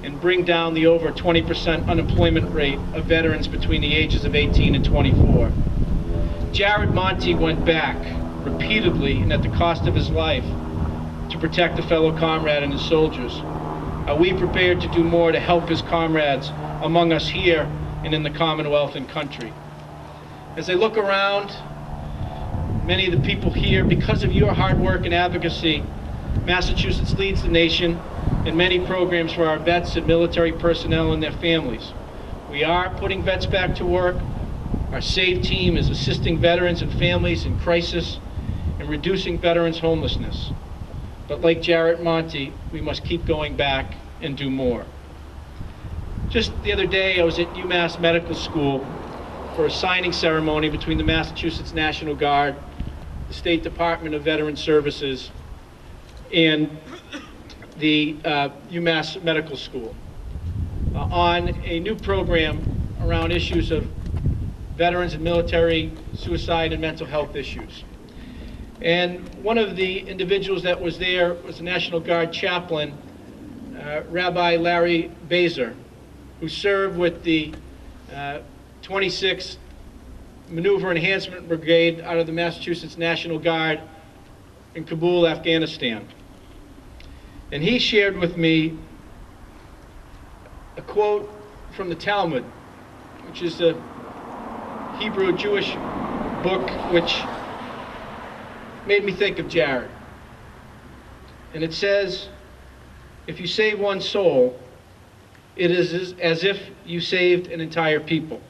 and bring down the over 20% unemployment rate of veterans between the ages of 18 and 24? Jared Monti went back repeatedly and at the cost of his life to protect a fellow comrade and his soldiers. Are we prepared to do more to help his comrades among us here and in the Commonwealth and country? As I look around, many of the people here, because of your hard work and advocacy, Massachusetts leads the nation in many programs for our vets and military personnel and their families. We are putting vets back to work. Our SAVE team is assisting veterans and families in crisis and reducing veterans' homelessness. But like Jared Monti, we must keep going back and do more. Just the other day, I was at UMass Medical School for a signing ceremony between the Massachusetts National Guard, the State Department of Veteran Services, and the UMass Medical School on a new program around issues of veterans and military suicide and mental health issues. And one of the individuals that was there was the National Guard chaplain, Rabbi Larry Bazer, who served with the 26th Maneuver Enhancement Brigade out of the Massachusetts National Guard in Kabul, Afghanistan. And he shared with me a quote from the Talmud, which is the Hebrew Jewish book which made me think of Jared. And it says, if you save one soul, it is as if you saved an entire people.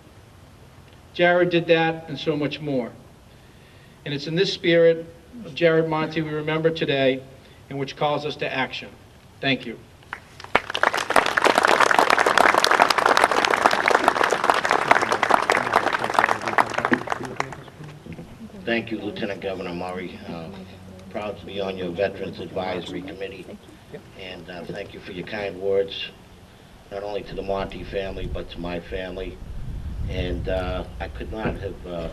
Jared did that and so much more. And it's in this spirit of Jared Monti we remember today and which calls us to action. Thank you. Thank you, Lieutenant Governor Murray. Proud to be on your Veterans Advisory Committee. And thank you for your kind words, not only to the Monti family, but to my family. And I could not have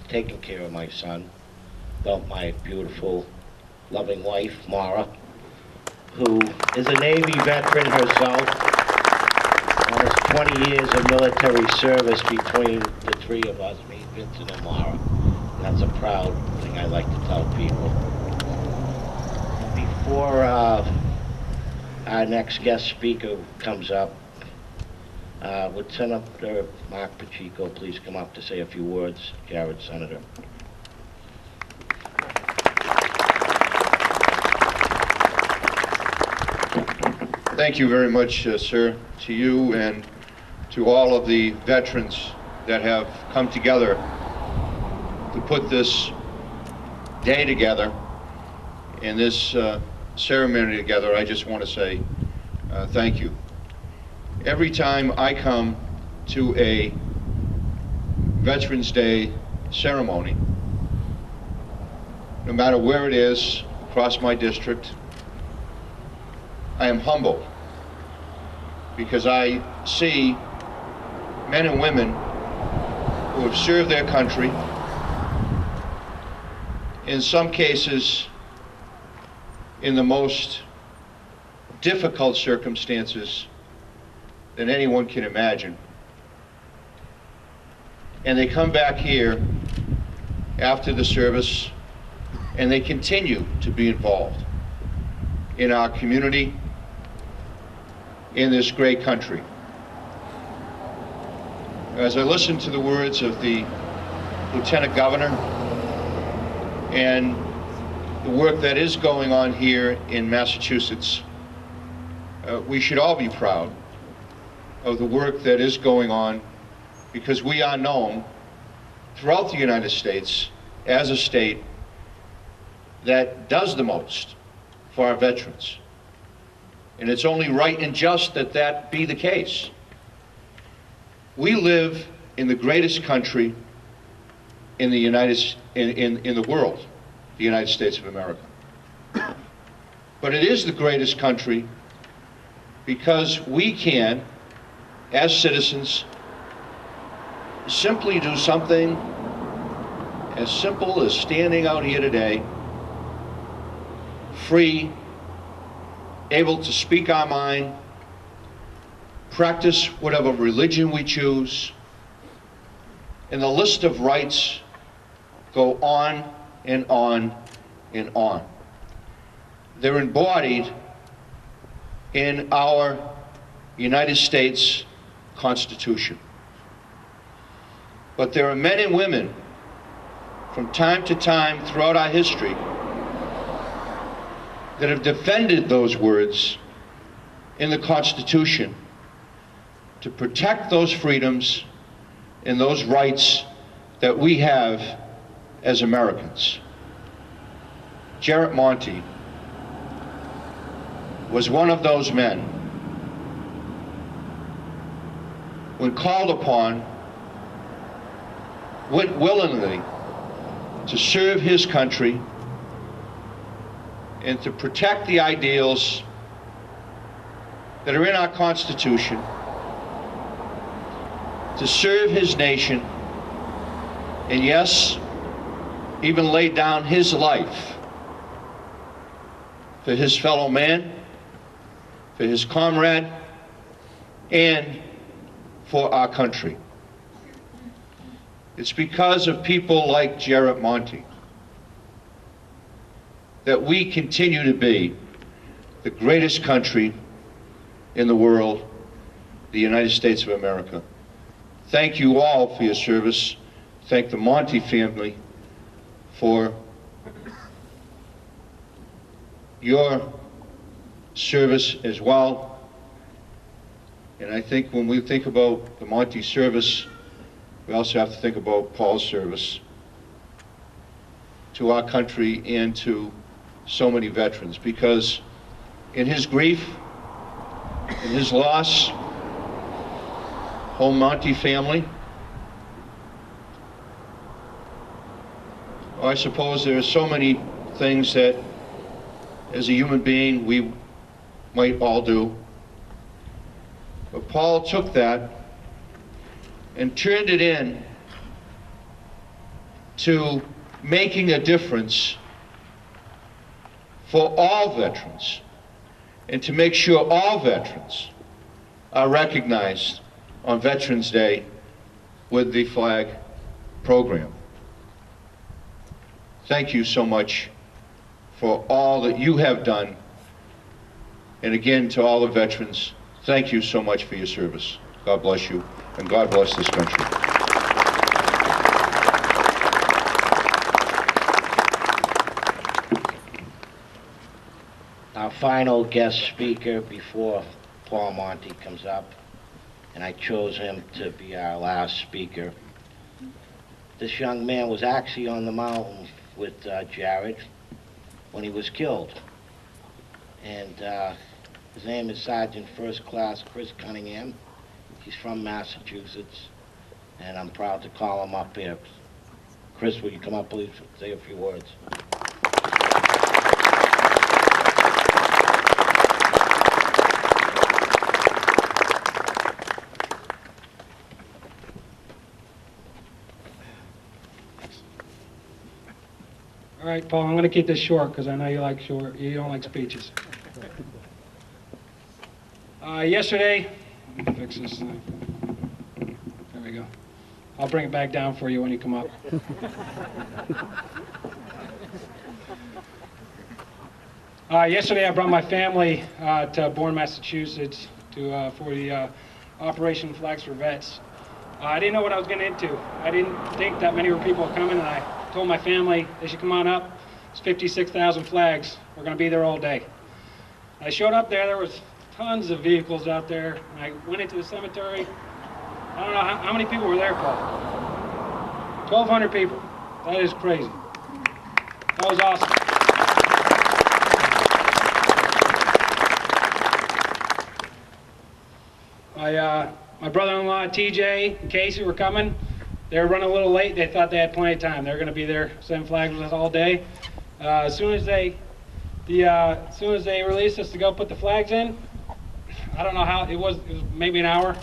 taken care of my son without my beautiful, loving wife, Mara, who is a Navy veteran herself. Almost 20 years of military service between the three of us, me, Vincent, and Mara. That's a proud thing I like to tell people. Before our next guest speaker comes up, would Senator Mark Pacheco please come up to say a few words? Jared, Senator. Thank you very much, sir, to you and to all of the veterans that have come together to put this day together, in this ceremony together, I just want to say thank you. Every time I come to a Veterans Day ceremony, no matter where it is across my district, I am humbled because I see men and women who have served their country, in some cases in the most difficult circumstances than anyone can imagine. And they come back here after the service and they continue to be involved in our community, in this great country. As I listen to the words of the Lieutenant Governor and the work that is going on here in Massachusetts, we should all be proud of the work that is going on, because we are known throughout the United States as a state that does the most for our veterans. And it's only right and just that that be the case. We live in the greatest country in the in the world, the United States of America. But it is the greatest country because we can, as citizens, simply do something as simple as standing out here today, free, able to speak our mind, practice whatever religion we choose, and the list of rights go on and on and on. They're embodied in our United States Constitution. But there are men and women from time to time throughout our history that have defended those words in the Constitution to protect those freedoms and those rights that we have as Americans. Monti was one of those men. When called upon, went willingly to serve his country and to protect the ideals that are in our Constitution, to serve his nation, and yes, even lay down his life for his fellow man, for his comrade, and for our country. It's because of people like Monti that we continue to be the greatest country in the world, the United States of America. Thank you all for your service. Thank the Monti family for your service as well. And I think when we think about the Monti service, we also have to think about Paul's service to our country and to so many veterans, because in his grief, in his loss, whole Monti family, I suppose there are so many things that as a human being we might all do. But Paul took that and turned it in to making a difference for all veterans, and to make sure all veterans are recognized on Veterans Day with the flag program. Thank you so much for all that you have done. And again, to all the veterans, thank you so much for your service. God bless you, and God bless this country. Our final guest speaker before Paul Monti comes up, and I chose him to be our last speaker. This young man was actually on the mountain with Jared when he was killed. And his name is Sergeant First Class Chris Cunningham. He's from Massachusetts, and I'm proud to call him up here. Chris, will you come up, please, say a few words? All right, Paul, I'm going to keep this short because I know you like short. You don't like speeches. Yesterday, let me fix this thing. There we go. I'll bring it back down for you when you come up. Yesterday, I brought my family to Bourne, Massachusetts, for the Operation Flags for Vets. I didn't know what I was getting into. I didn't think that many people were coming, and I told my family they should come on up. It's 56,000 flags. We're going to be there all day. I showed up there. There was tons of vehicles out there. And I went into the cemetery. I don't know how many people were there, Paul. 1,200 people. That is crazy. That was awesome. My brother-in-law, TJ and Casey, were coming. They were running a little late. They thought they had plenty of time. They were going to be there, sending flags with us all day. As soon as they released us to go put the flags in, I don't know how, it was maybe an hour,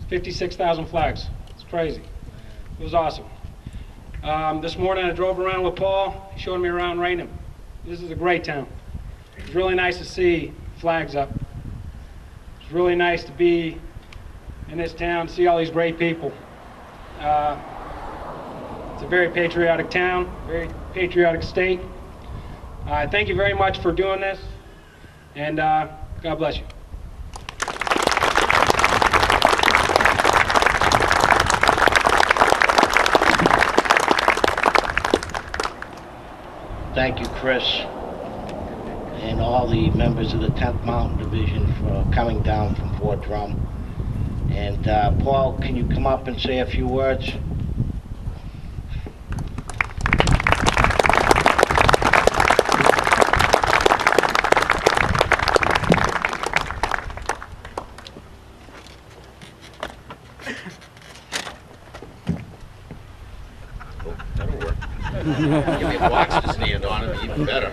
56,000 flags. It's crazy. It was awesome. This morning I drove around with Paul. He showed me around Raynham. This is a great town. It's really nice to see flags up. It's really nice to be in this town, see all these great people. It's a very patriotic town, very patriotic state. Thank you very much for doing this, and God bless you. Thank you, Chris, and all the members of the 10th Mountain Division for coming down from Fort Drum. And Paul, can you come up and say a few words? Oh, that'll work. Give me a box to stand on, it'd be even better.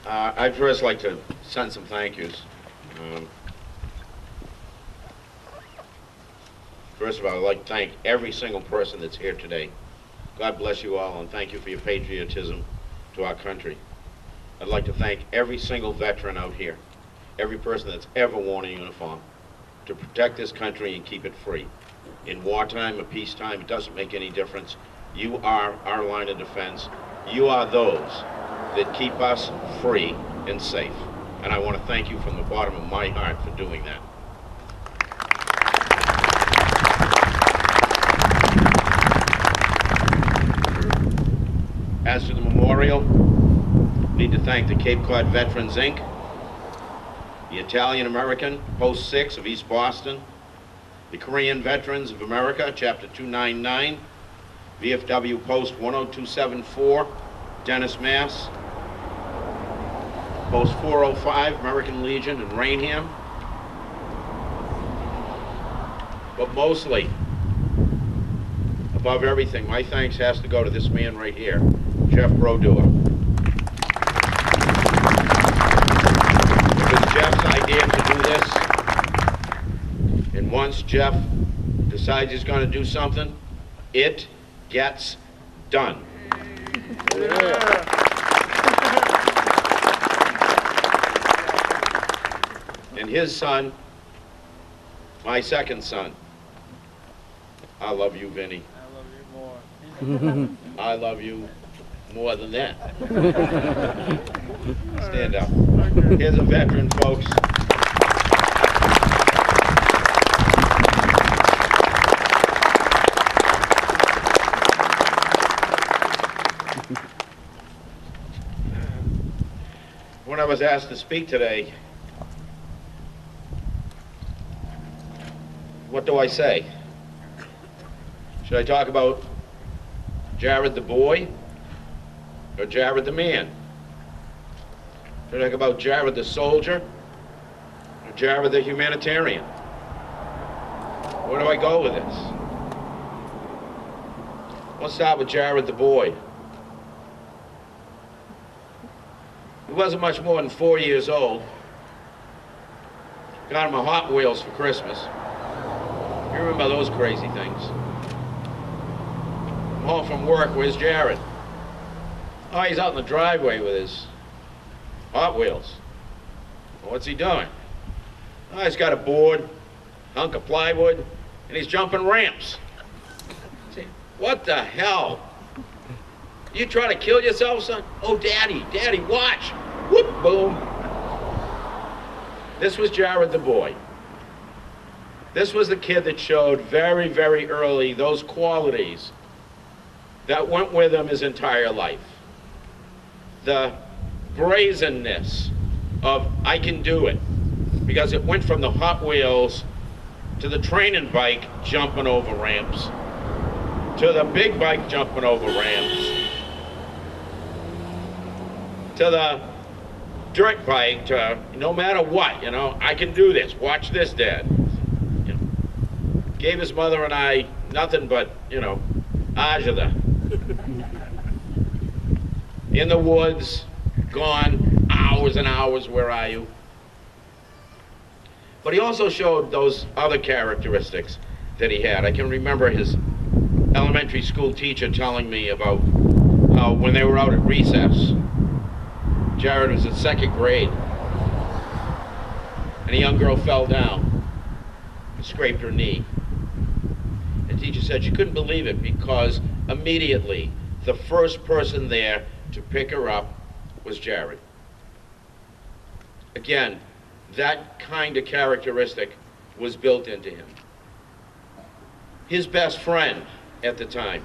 I'd first like to send some thank yous. First of all, I'd like to thank every single person that's here today. God bless you all, and thank you for your patriotism to our country. I'd like to thank every single veteran out here, every person that's ever worn a uniform, to protect this country and keep it free. In wartime or peacetime, it doesn't make any difference. You are our line of defense. You are those that keep us free and safe. And I want to thank you from the bottom of my heart for doing that. As to the memorial, I need to thank the Cape Cod Veterans, Inc., the Italian American Post 6 of East Boston, the Korean Veterans of America, Chapter 299, VFW Post 10274, Dennis, Mass., Post 405, American Legion in Raynham. But mostly, above everything, my thanks has to go to this man right here, Jeff Brodeur. It was Jeff's idea to do this, and once Jeff decides he's going to do something, it gets done. Yeah. And his son, my second son, I love you, Vinny. I love you more. I love you more than that. Stand up. Here's a veteran, folks. When I was asked to speak today, what do I say? Should I talk about Jared the boy or Jared the man? Should I talk about Jared the soldier or Jared the humanitarian? Where do I go with this? Let's start with Jared the boy. He wasn't much more than 4 years old. Got him a Hot Wheels for Christmas. You remember those crazy things. I'm home from work, where's Jared? Oh, he's out in the driveway with his Hot Wheels. Well, what's he doing? Oh, he's got a board, hunk of plywood, and he's jumping ramps. See, what the hell? You trying to kill yourself, son? Oh, Daddy, watch. Whoop, boom. This was Jared the boy. This was the kid that showed very, very early those qualities that went with him his entire life. The brazenness of, I can do it. Because it went from the Hot Wheels to the training bike jumping over ramps, to the big bike jumping over ramps, to the dirt bike, to no matter what, you know, I can do this. Watch this, Dad. You know, gave his mother and I nothing but, you know, agita. In the woods, gone, hours and hours, where are you? But he also showed those other characteristics that he had. I can remember his elementary school teacher telling me about how when they were out at recess, Jared was in 2nd grade, and a young girl fell down and scraped her knee. The teacher said she couldn't believe it because immediately the first person there to pick her up was Jared. Again, that kind of characteristic was built into him. His best friend at the time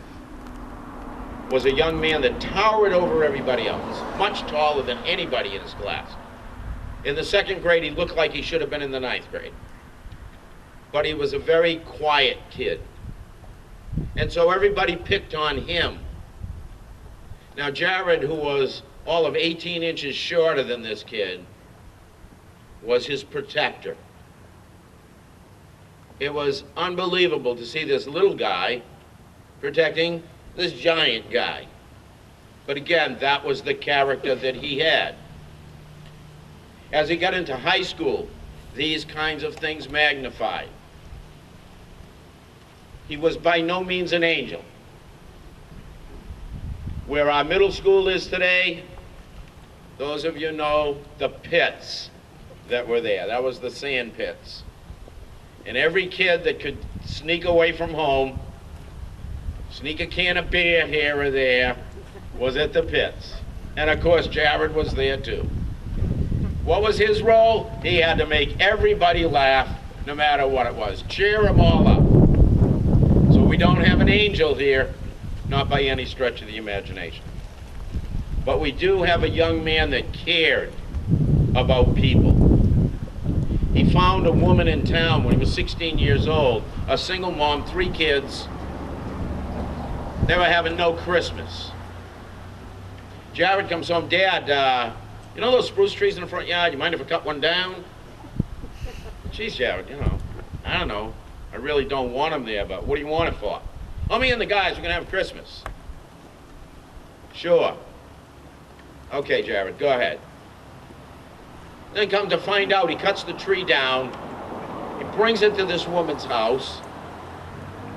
was a young man that towered over everybody else, much taller than anybody in his class. In the 2nd grade, he looked like he should have been in the 9th grade. But he was a very quiet kid. And so everybody picked on him. Now Jared, who was all of 18 inches shorter than this kid, was his protector. It was unbelievable to see this little guy protecting this giant guy. But again, that was the character that he had. As he got into high school, these kinds of things magnified. He was by no means an angel. Where our middle school is today, those of you know the pits that were there. That was the sand pits. And every kid that could sneak away from home, sneak a can of beer here or there, was at the pits. And of course, Jared was there too. What was his role? He had to make everybody laugh, no matter what it was. Cheer them all up. So we don't have an angel here, not by any stretch of the imagination. But we do have a young man that cared about people. He found a woman in town when he was 16 years old, a single mom, 3 kids. They were having no Christmas. Jared comes home, Dad, you know those spruce trees in the front yard? You mind if I cut one down? Geez, Jared, you know, I don't know. I really don't want them there, but what do you want it for? Oh, me and the guys, we're gonna have Christmas. Sure. Okay, Jared, go ahead. Then come to find out, he cuts the tree down, he brings it to this woman's house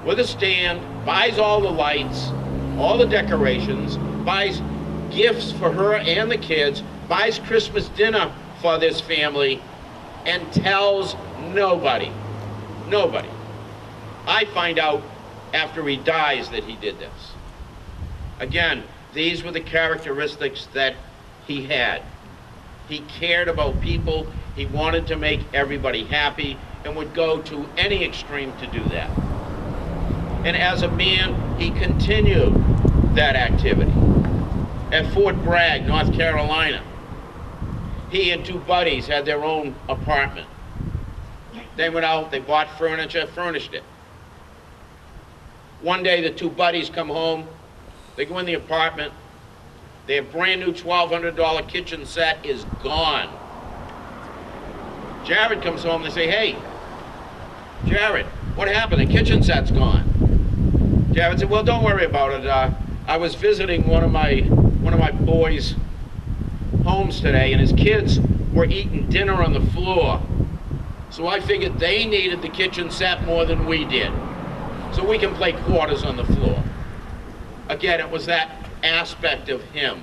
with a stand, buys all the lights, all the decorations, buys gifts for her and the kids, buys Christmas dinner for this family, and tells nobody. Nobody. I find out after he dies that he did this. Again, these were the characteristics that he had. He cared about people, he wanted to make everybody happy, and would go to any extreme to do that. And as a man, he continued that activity. At Fort Bragg, North Carolina, he and 2 buddies had their own apartment. They went out, they bought furniture, furnished it. One day the 2 buddies come home, They go in the apartment, their brand new $1,200 kitchen set is gone. Jared comes home, they say, hey, Jared, what happened? The kitchen set's gone. Jared said, well, don't worry about it. I was visiting one of my boys' homes today, and his kids were eating dinner on the floor. So I figured they needed the kitchen set more than we did. So we can play quarters on the floor. Again, it was that aspect of him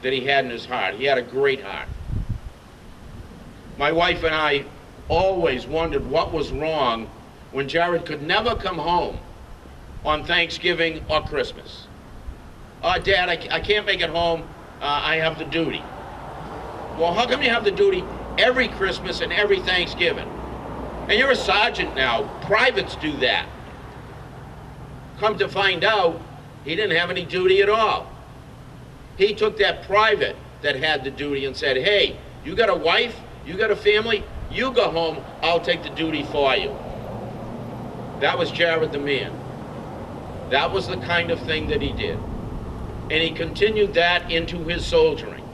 that he had in his heart. He had a great heart. My wife and I always wondered what was wrong when Jared could never come home on Thanksgiving or Christmas. Oh, Dad, I can't make it home. I have the duty. Well, how come you have the duty every Christmas and every Thanksgiving? And you're a sergeant now. Privates do that. Come to find out, he didn't have any duty at all. He took that private that had the duty and said, hey, you got a wife, you got a family, you go home, I'll take the duty for you. That was Jared the man. That was the kind of thing that he did. And he continued that into his soldiering.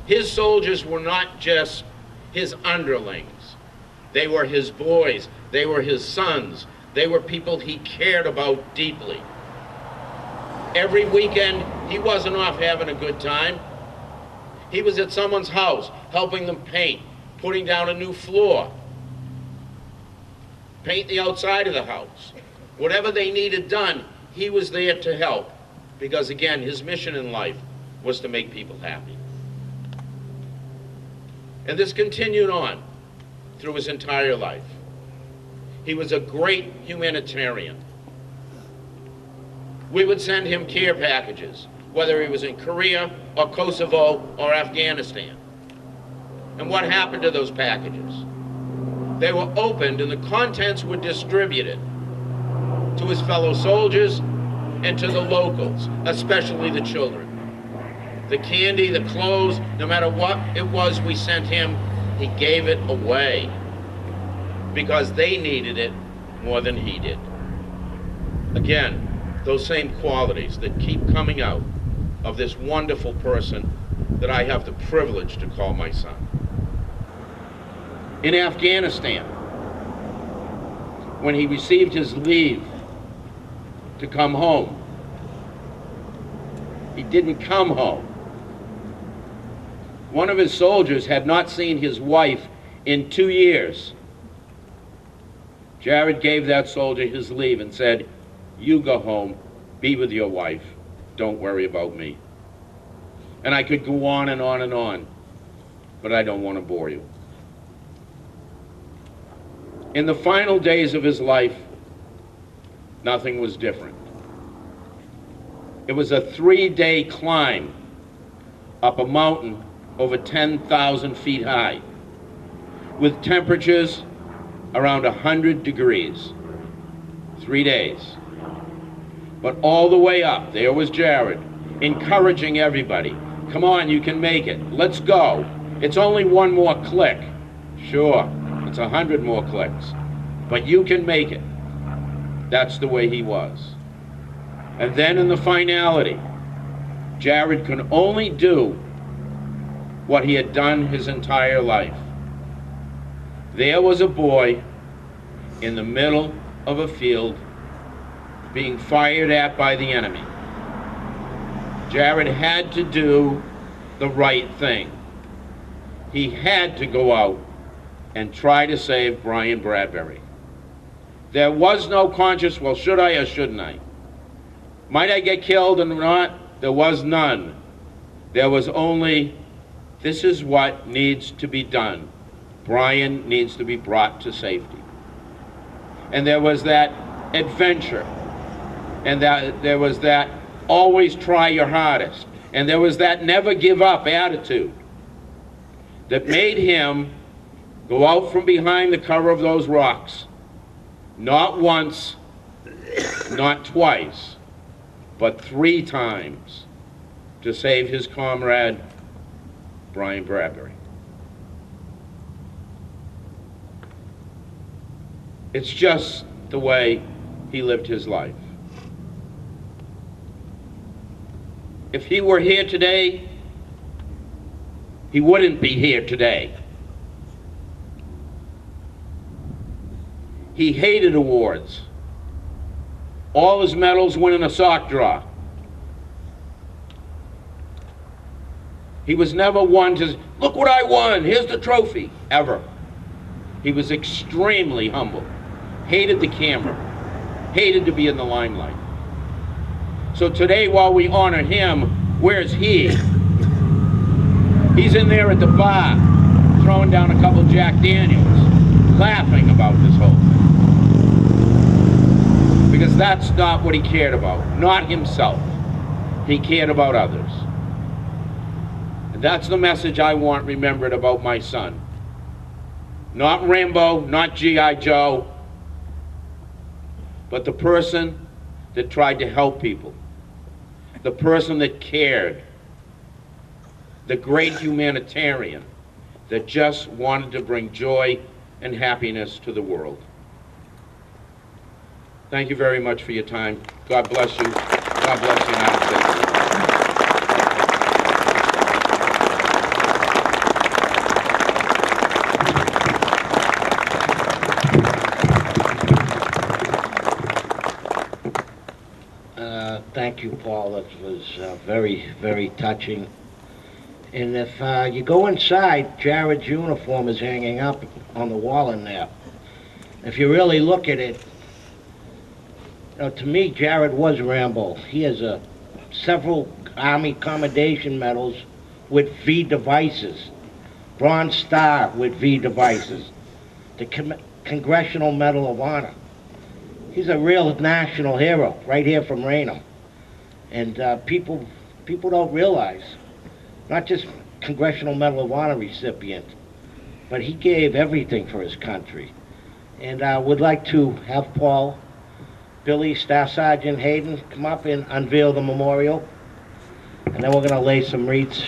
His soldiers were not just his underlings. They were his boys. They were his sons. They were people he cared about deeply. Every weekend, he wasn't off having a good time. He was at someone's house, helping them paint, putting down a new floor, paint the outside of the house. Whatever they needed done, he was there to help. Because again, his mission in life was to make people happy. And this continued on through his entire life. He was a great humanitarian. We would send him care packages, whether he was in Korea or Kosovo or Afghanistan. And what happened to those packages? They were opened and the contents were distributed to his fellow soldiers and to the locals, especially the children. The candy, the clothes, no matter what it was we sent him, he gave it away because they needed it more than he did. Again, those same qualities that keep coming out of this wonderful person that I have the privilege to call my son. In Afghanistan, when he received his leave to come home, he didn't come home. One of his soldiers had not seen his wife in 2 years. Jared gave that soldier his leave and said, you go home, be with your wife, don't worry about me. And I could go on and on and on, but I don't want to bore you. In the final days of his life, nothing was different. It was a 3-day climb up a mountain over 10,000 feet high, with temperatures around 100 degrees. 3 days. But all the way up, there was Jared, encouraging everybody. Come on, you can make it. Let's go. It's only one more click. Sure, it's 100 more clicks. But you can make it. That's the way he was. And then in the finality, Jared could only do what he had done his entire life. There was a boy in the middle of a field being fired at by the enemy. Jared had to do the right thing. He had to go out and try to save Brian Bradbury. There was no conscious, well, should I or shouldn't I? Might I get killed or not? There was none. There was only, this is what needs to be done. Brian needs to be brought to safety. And there was that adventure, and there was that always try your hardest, and there was that never give up attitude that made him go out from behind the cover of those rocks, not once, not twice, but 3 times to save his comrade, Brian Bradbury. It's just the way he lived his life. if he were here today, he wouldn't be here today. He hated awards. All his medals went in a sock drawer. He was never one to, look what I won, here's the trophy, ever. He was extremely humble, hated the camera, hated to be in the limelight. So today, while we honor him, where's he? He's in there at the bar, throwing down a couple Jack Daniels, laughing about this whole thing. Because that's not what he cared about, not himself. He cared about others. And that's the message I want remembered about my son. Not Rambo, not G.I. Joe, but the person that tried to help people, the person that cared, the great humanitarian that just wanted to bring joy and happiness to the world. Thank you very much for your time. God bless you. God bless the United States. Thank you, Paul. That was very, very touching. And if you go inside, Jared's uniform is hanging up on the wall in there. If you really look at it, to me, Jared was Rambo. He has several Army Commendation medals with V devices, Bronze Star with V devices, the Congressional Medal of Honor. He's a real national hero right here from Raynham. And people don't realize, not just Congressional Medal of Honor recipient, but he gave everything for his country. And I would like to have Paul, Billy, Staff Sergeant Hayden come up and unveil the memorial. And then we're going to lay some wreaths.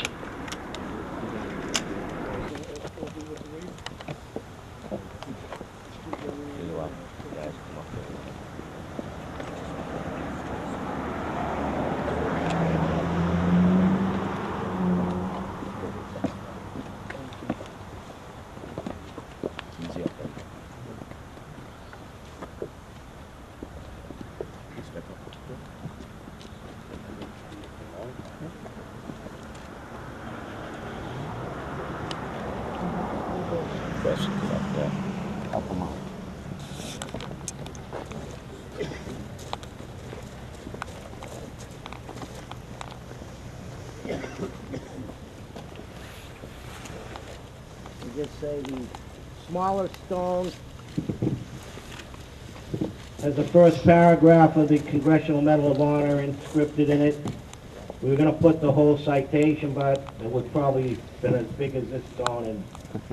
Just say the smaller stone has the first paragraph of the Congressional Medal of Honor inscripted in it. We were going to put the whole citation, but it would probably been as big as this stone, and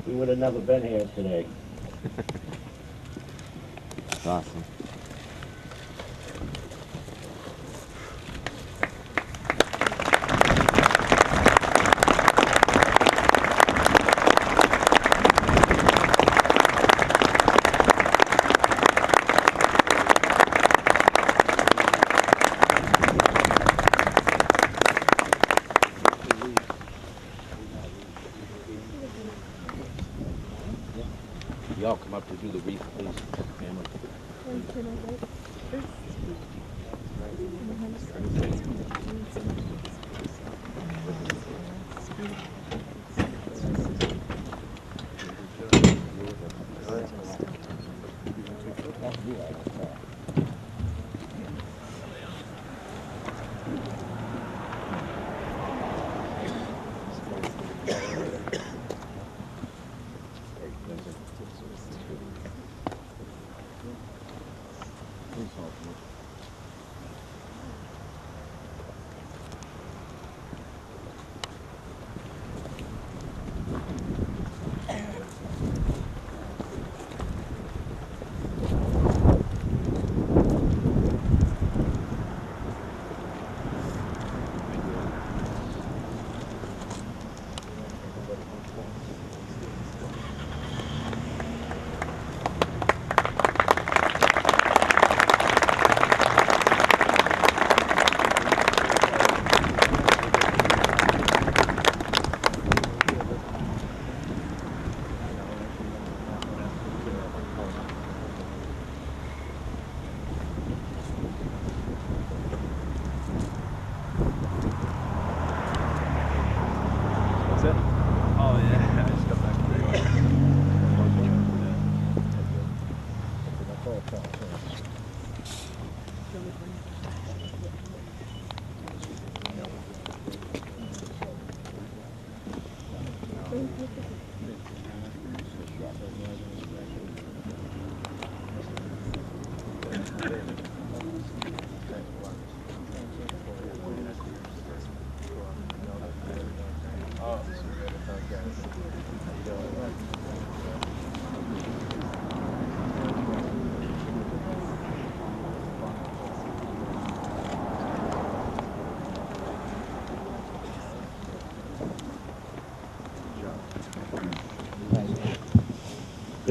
we would have never been here today. That's awesome. Y'all come up to do the wreath, please, family.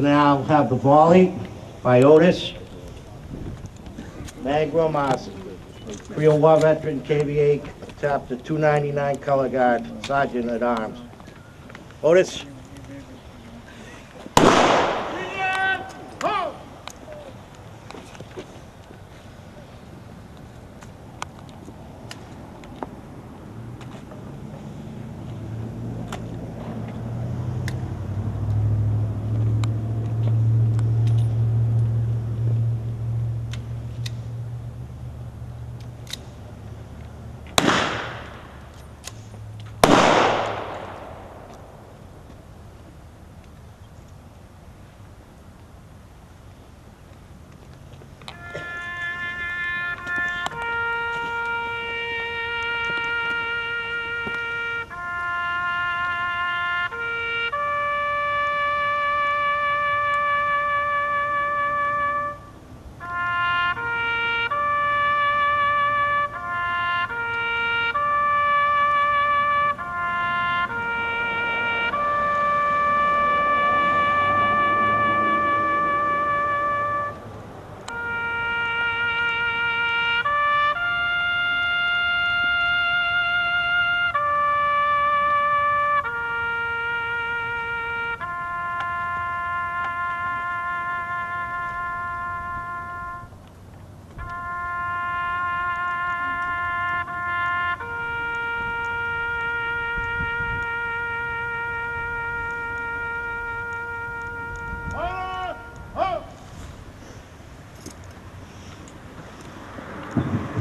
We're gonna now have the volley by Otis. Magro Marcy, Korean War veteran, KVA Chapter 299 Color Guard, Sergeant at Arms. Otis.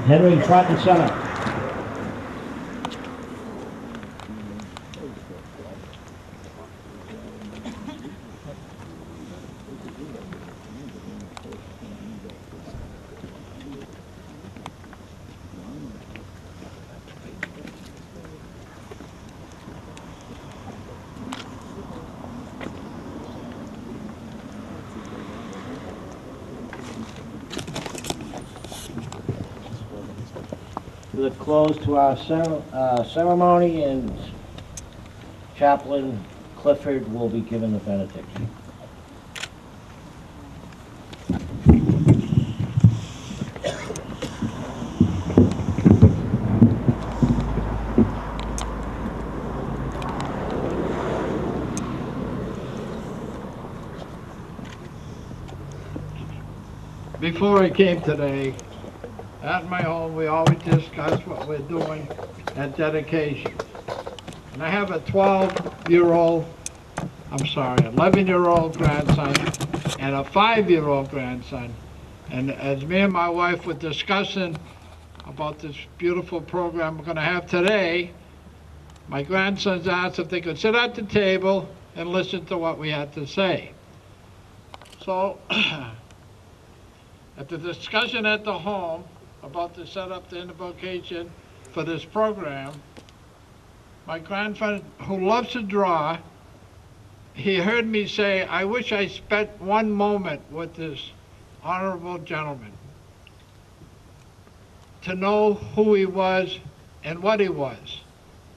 Henry, front and center. The close to our ceremony, and Chaplain Clifford will be given the benediction. Before I came today, at my home, we always discuss what we're doing at dedication. And I have a 11-year-old grandson and a 5-year-old grandson. And as me and my wife were discussing about this beautiful program we're going to have today, my grandsons asked if they could sit at the table and listen to what we had to say. So, at the discussion at the home about the setup, the invocation for this program, my grandson, who loves to draw, he heard me say, I wish I spent one moment with this honorable gentleman to know who he was and what he was.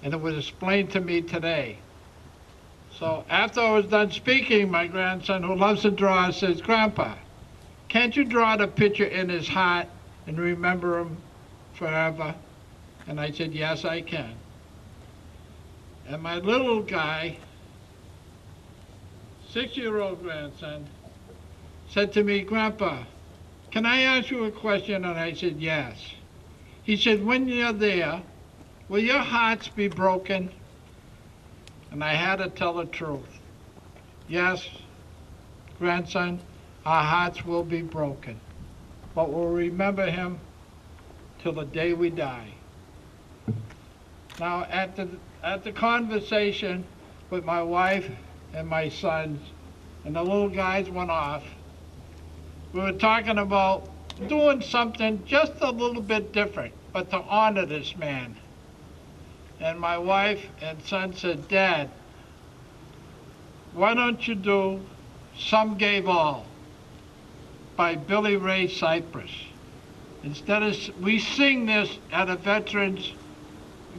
And it was explained to me today. So after I was done speaking, my grandson, who loves to draw, says, Grandpa, can't you draw the picture in his heart and remember him forever? And I said, yes, I can. And my little guy, 6-year-old grandson, said to me, Grandpa, can I ask you a question? And I said, yes. He said, when you're there, will your hearts be broken? And I had to tell the truth. Yes, grandson, our hearts will be broken, but we'll remember him till the day we die. Now, at the conversation with my wife and my sons, and the little guys went off, we were talking about doing something just a little bit different, but to honor this man. And my wife and son said, Dad, why don't you do Some Gave All by Billy Ray Cypress? Instead of, we sing this at a veterans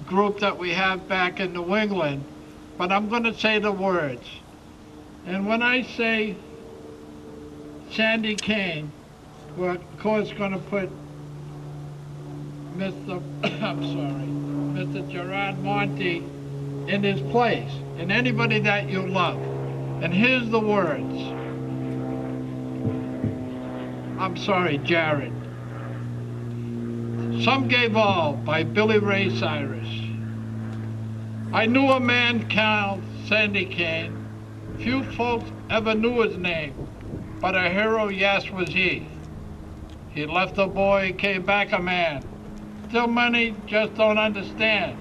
group that we have back in New England, but I'm going to say the words. And when I say Sandy Kane, we're of course going to put Mr. Mr. Gerard Monti in his place, and anybody that you love. And here's the words. I'm sorry, Jared. Some Gave All by Billy Ray Cyrus. I knew a man called Sandy Kane. Few folks ever knew his name, but a hero, yes, was he. He left a boy, came back a man. Still many just don't understand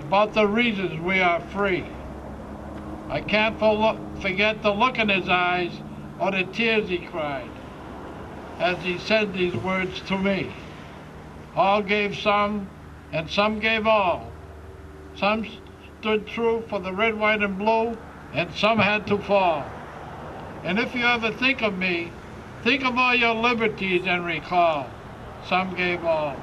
about the reasons we are free. I can't forget the look in his eyes or the tears he cried as he said these words to me. All gave some, and some gave all. Some stood true for the red, white, and blue, and some had to fall. And if you ever think of me, think of all your liberties and recall. Some gave all.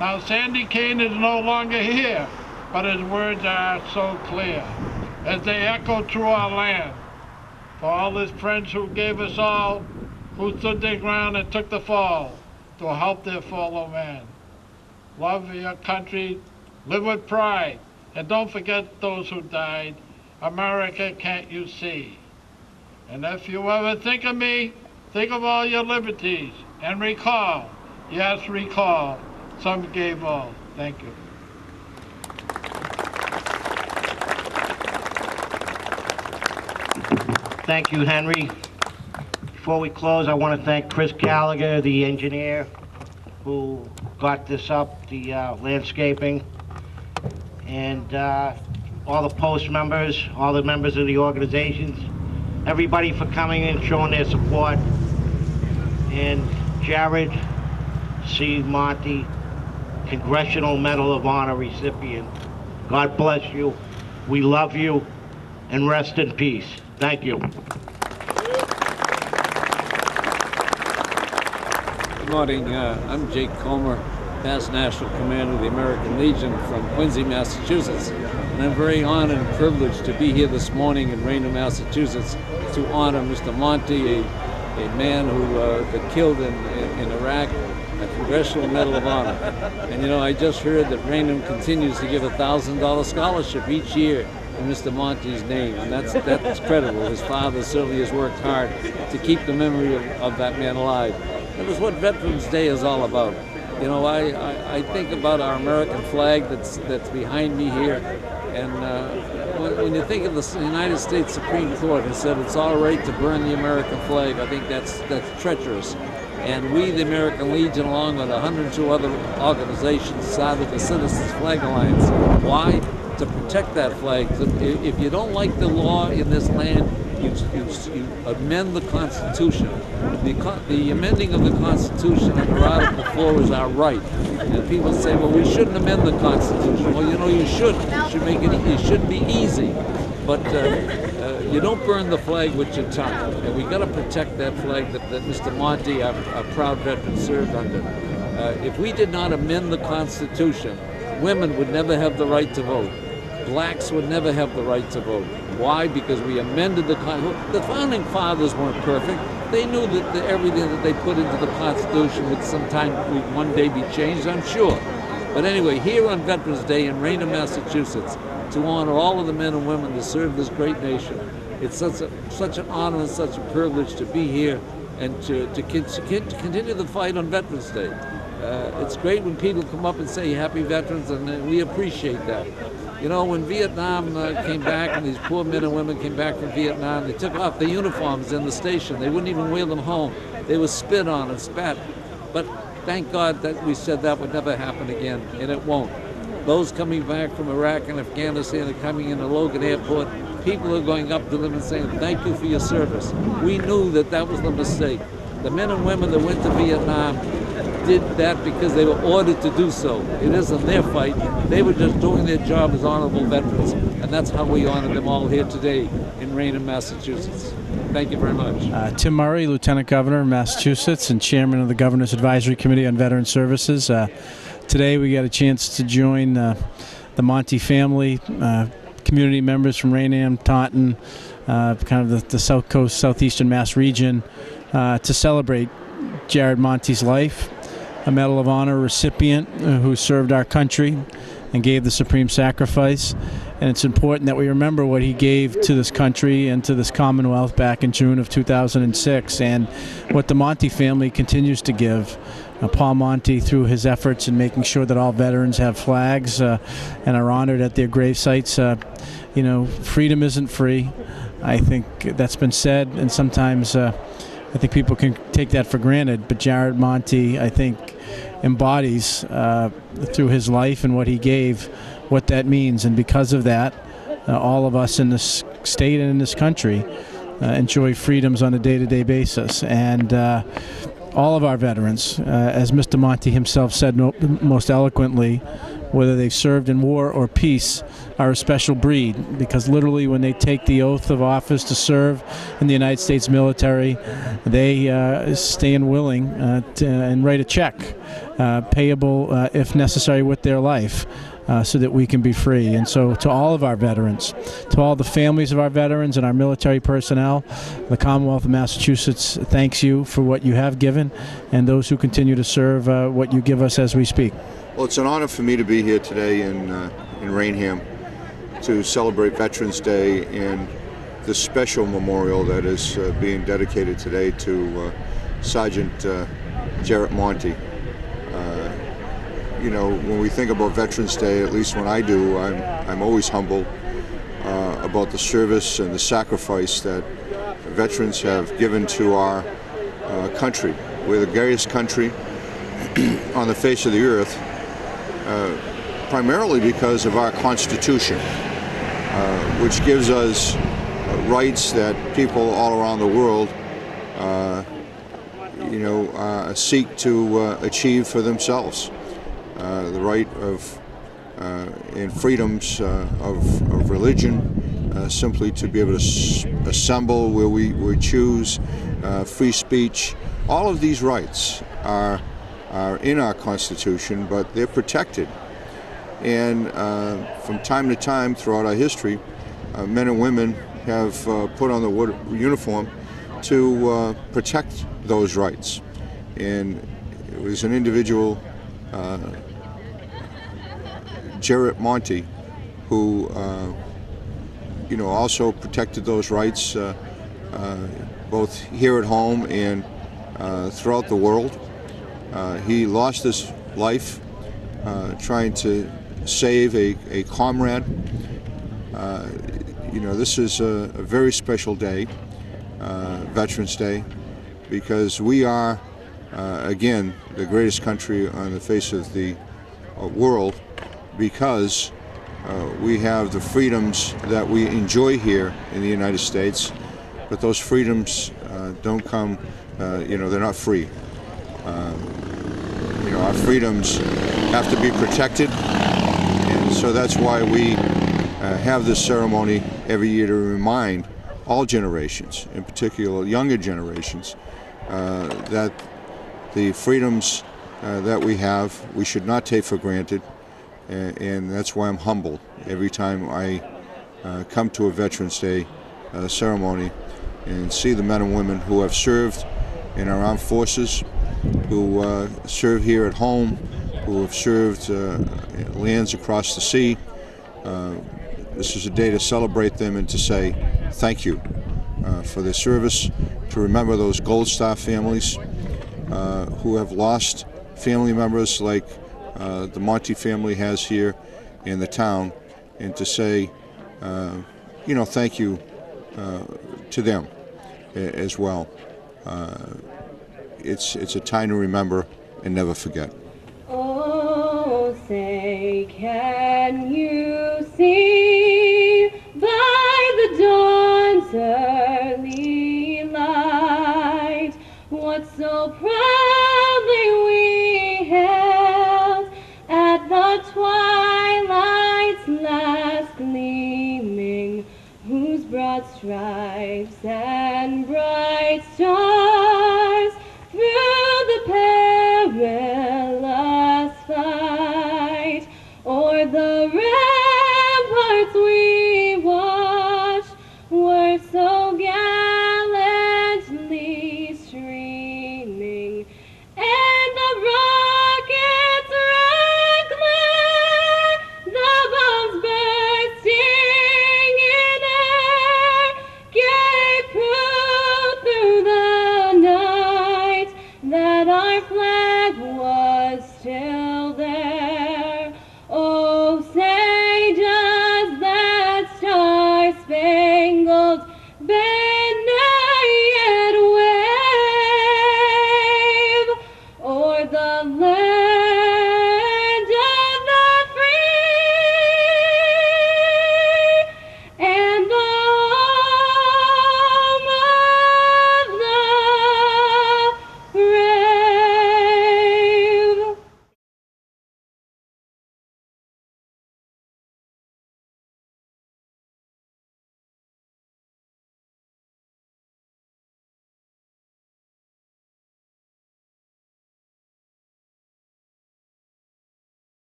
Now Sandy Kane is no longer here, but his words are so clear as they echo through our land. For all his friends who gave us all, who stood their ground and took the fall to help their fellow man. Love your country, live with pride, and don't forget those who died. America, can't you see? And if you ever think of me, think of all your liberties and recall, yes, recall, some gave all. Thank you. Thank you, Henry. Before we close, I want to thank Chris Gallagher, the engineer, who got this up, the landscaping, and all the post members, all the members of the organizations, everybody for coming and showing their support. And Jared C. Monti, Congressional Medal of Honor recipient. God bless you. We love you, and rest in peace. Thank you. Good morning. I'm Jake Comer, past National Commander of the American Legion from Quincy, Massachusetts. And I'm very honored and privileged to be here this morning in Raynham, Massachusetts to honor Mr. Monti, a man who got killed in Iraq, a Congressional Medal of Honor. And you know, I just heard that Raynham continues to give a $1,000 scholarship each year in Mr. Monti's name, and that's credible. His father certainly has worked hard to keep the memory of that man alive. That is what Veterans Day is all about. You know, I think about our American flag that's behind me here, and when you think of the United States Supreme Court has said it's all right to burn the American flag, I think that's treacherous. And we, the American Legion, along with 102 other organizations, started the Citizens Flag Alliance. Why? To protect that flag. If you don't like the law in this land, you amend the Constitution. The amending of the Constitution under Article 4 is our right. And people say, well, we shouldn't amend the Constitution. Well, you know, you shouldn't. You should make it should be easy. But you don't burn the flag with your tongue. And we got to protect that flag that Mr. Monti, our proud veteran, served under. If we did not amend the Constitution, women would never have the right to vote. Blacks would never have the right to vote. Why? Because we amended the founding fathers weren't perfect. They knew that everything that they put into the Constitution would sometime one day be changed, I'm sure. But anyway, here on Veterans Day in Raynham, Massachusetts, to honor all of the men and women that serve this great nation, it's such an honor and such a privilege to be here and to continue the fight on Veterans Day. It's great when people come up and say happy veterans, and we appreciate that. You know, when Vietnam came back and these poor men and women came back from Vietnam, they took off their uniforms in the station. They wouldn't even wear them home. They were spit on and spat. But thank God that we said that would never happen again, and it won't. Those coming back from Iraq and Afghanistan are coming into Logan Airport. People are going up to them and saying, thank you for your service. We knew that was the mistake. The men and women that went to Vietnam did that because they were ordered to do so. It isn't their fight. They were just doing their job as honorable veterans, and that's how we honor them all here today in Raynham, Massachusetts. Thank you very much. Tim Murray, Lieutenant Governor of Massachusetts and Chairman of the Governor's Advisory Committee on Veteran Services. Today we got a chance to join the Monti family, community members from Raynham, Taunton, kind of the South Coast, Southeastern Mass region, to celebrate Jared Monti's life. A Medal of Honor recipient who served our country and gave the supreme sacrifice. And it's important that we remember what he gave to this country and to this Commonwealth back in June of 2006, and what the Monti family continues to give. Paul Monti, through his efforts in making sure that all veterans have flags and are honored at their grave sites. You know, freedom isn't free. I think that's been said, and sometimes I think people can take that for granted. But Jared Monti, I think, embodies through his life and what he gave, what that means. And because of that, all of us in this state and in this country enjoy freedoms on a day-to-day basis. And all of our veterans, as Mr. Monti himself said most eloquently, whether they've served in war or peace, are a special breed, because literally when they take the oath of office to serve in the United States military, they stand willing and write a check, payable if necessary with their life, so that we can be free. And so to all of our veterans, to all the families of our veterans and our military personnel, the Commonwealth of Massachusetts thanks you for what you have given, and those who continue to serve what you give us as we speak. Well, it's an honor for me to be here today in Raynham to celebrate Veterans Day and this special memorial that is being dedicated today to Sergeant Jared Monti. You know, when we think about Veterans Day, at least when I do, I'm always humbled about the service and the sacrifice that veterans have given to our country. We're the greatest country on the face of the earth, primarily because of our Constitution, which gives us rights that people all around the world seek to achieve for themselves. The right of and freedoms of religion, simply to be able to assemble where we choose, free speech. All of these rights are in our Constitution, but they're protected. And from time to time throughout our history, men and women have put on the uniform to protect those rights. And it was an individual, Jared Monti, who also protected those rights both here at home and throughout the world. He lost his life trying to save a comrade. This is a very special day, Veterans Day, because we are, again, the greatest country on the face of the world, because we have the freedoms that we enjoy here in the United States, but those freedoms don't come, they're not free. Our freedoms have to be protected, and so that's why we have this ceremony every year to remind all generations, in particular younger generations, that the freedoms that we have, we should not take for granted, and that's why I'm humbled every time I come to a Veterans Day ceremony and see the men and women who have served in our armed forces, who serve here at home, who have served lands across the sea. This is a day to celebrate them and to say thank you for their service, to remember those Gold Star families who have lost family members like the Monti family has here in the town, and to say, thank you to them as well. It's a time to remember and never forget. Oh, say, can you see by the dawn's early light what so proudly we hailed at the twilight's last gleaming, whose broad stripes and bright stars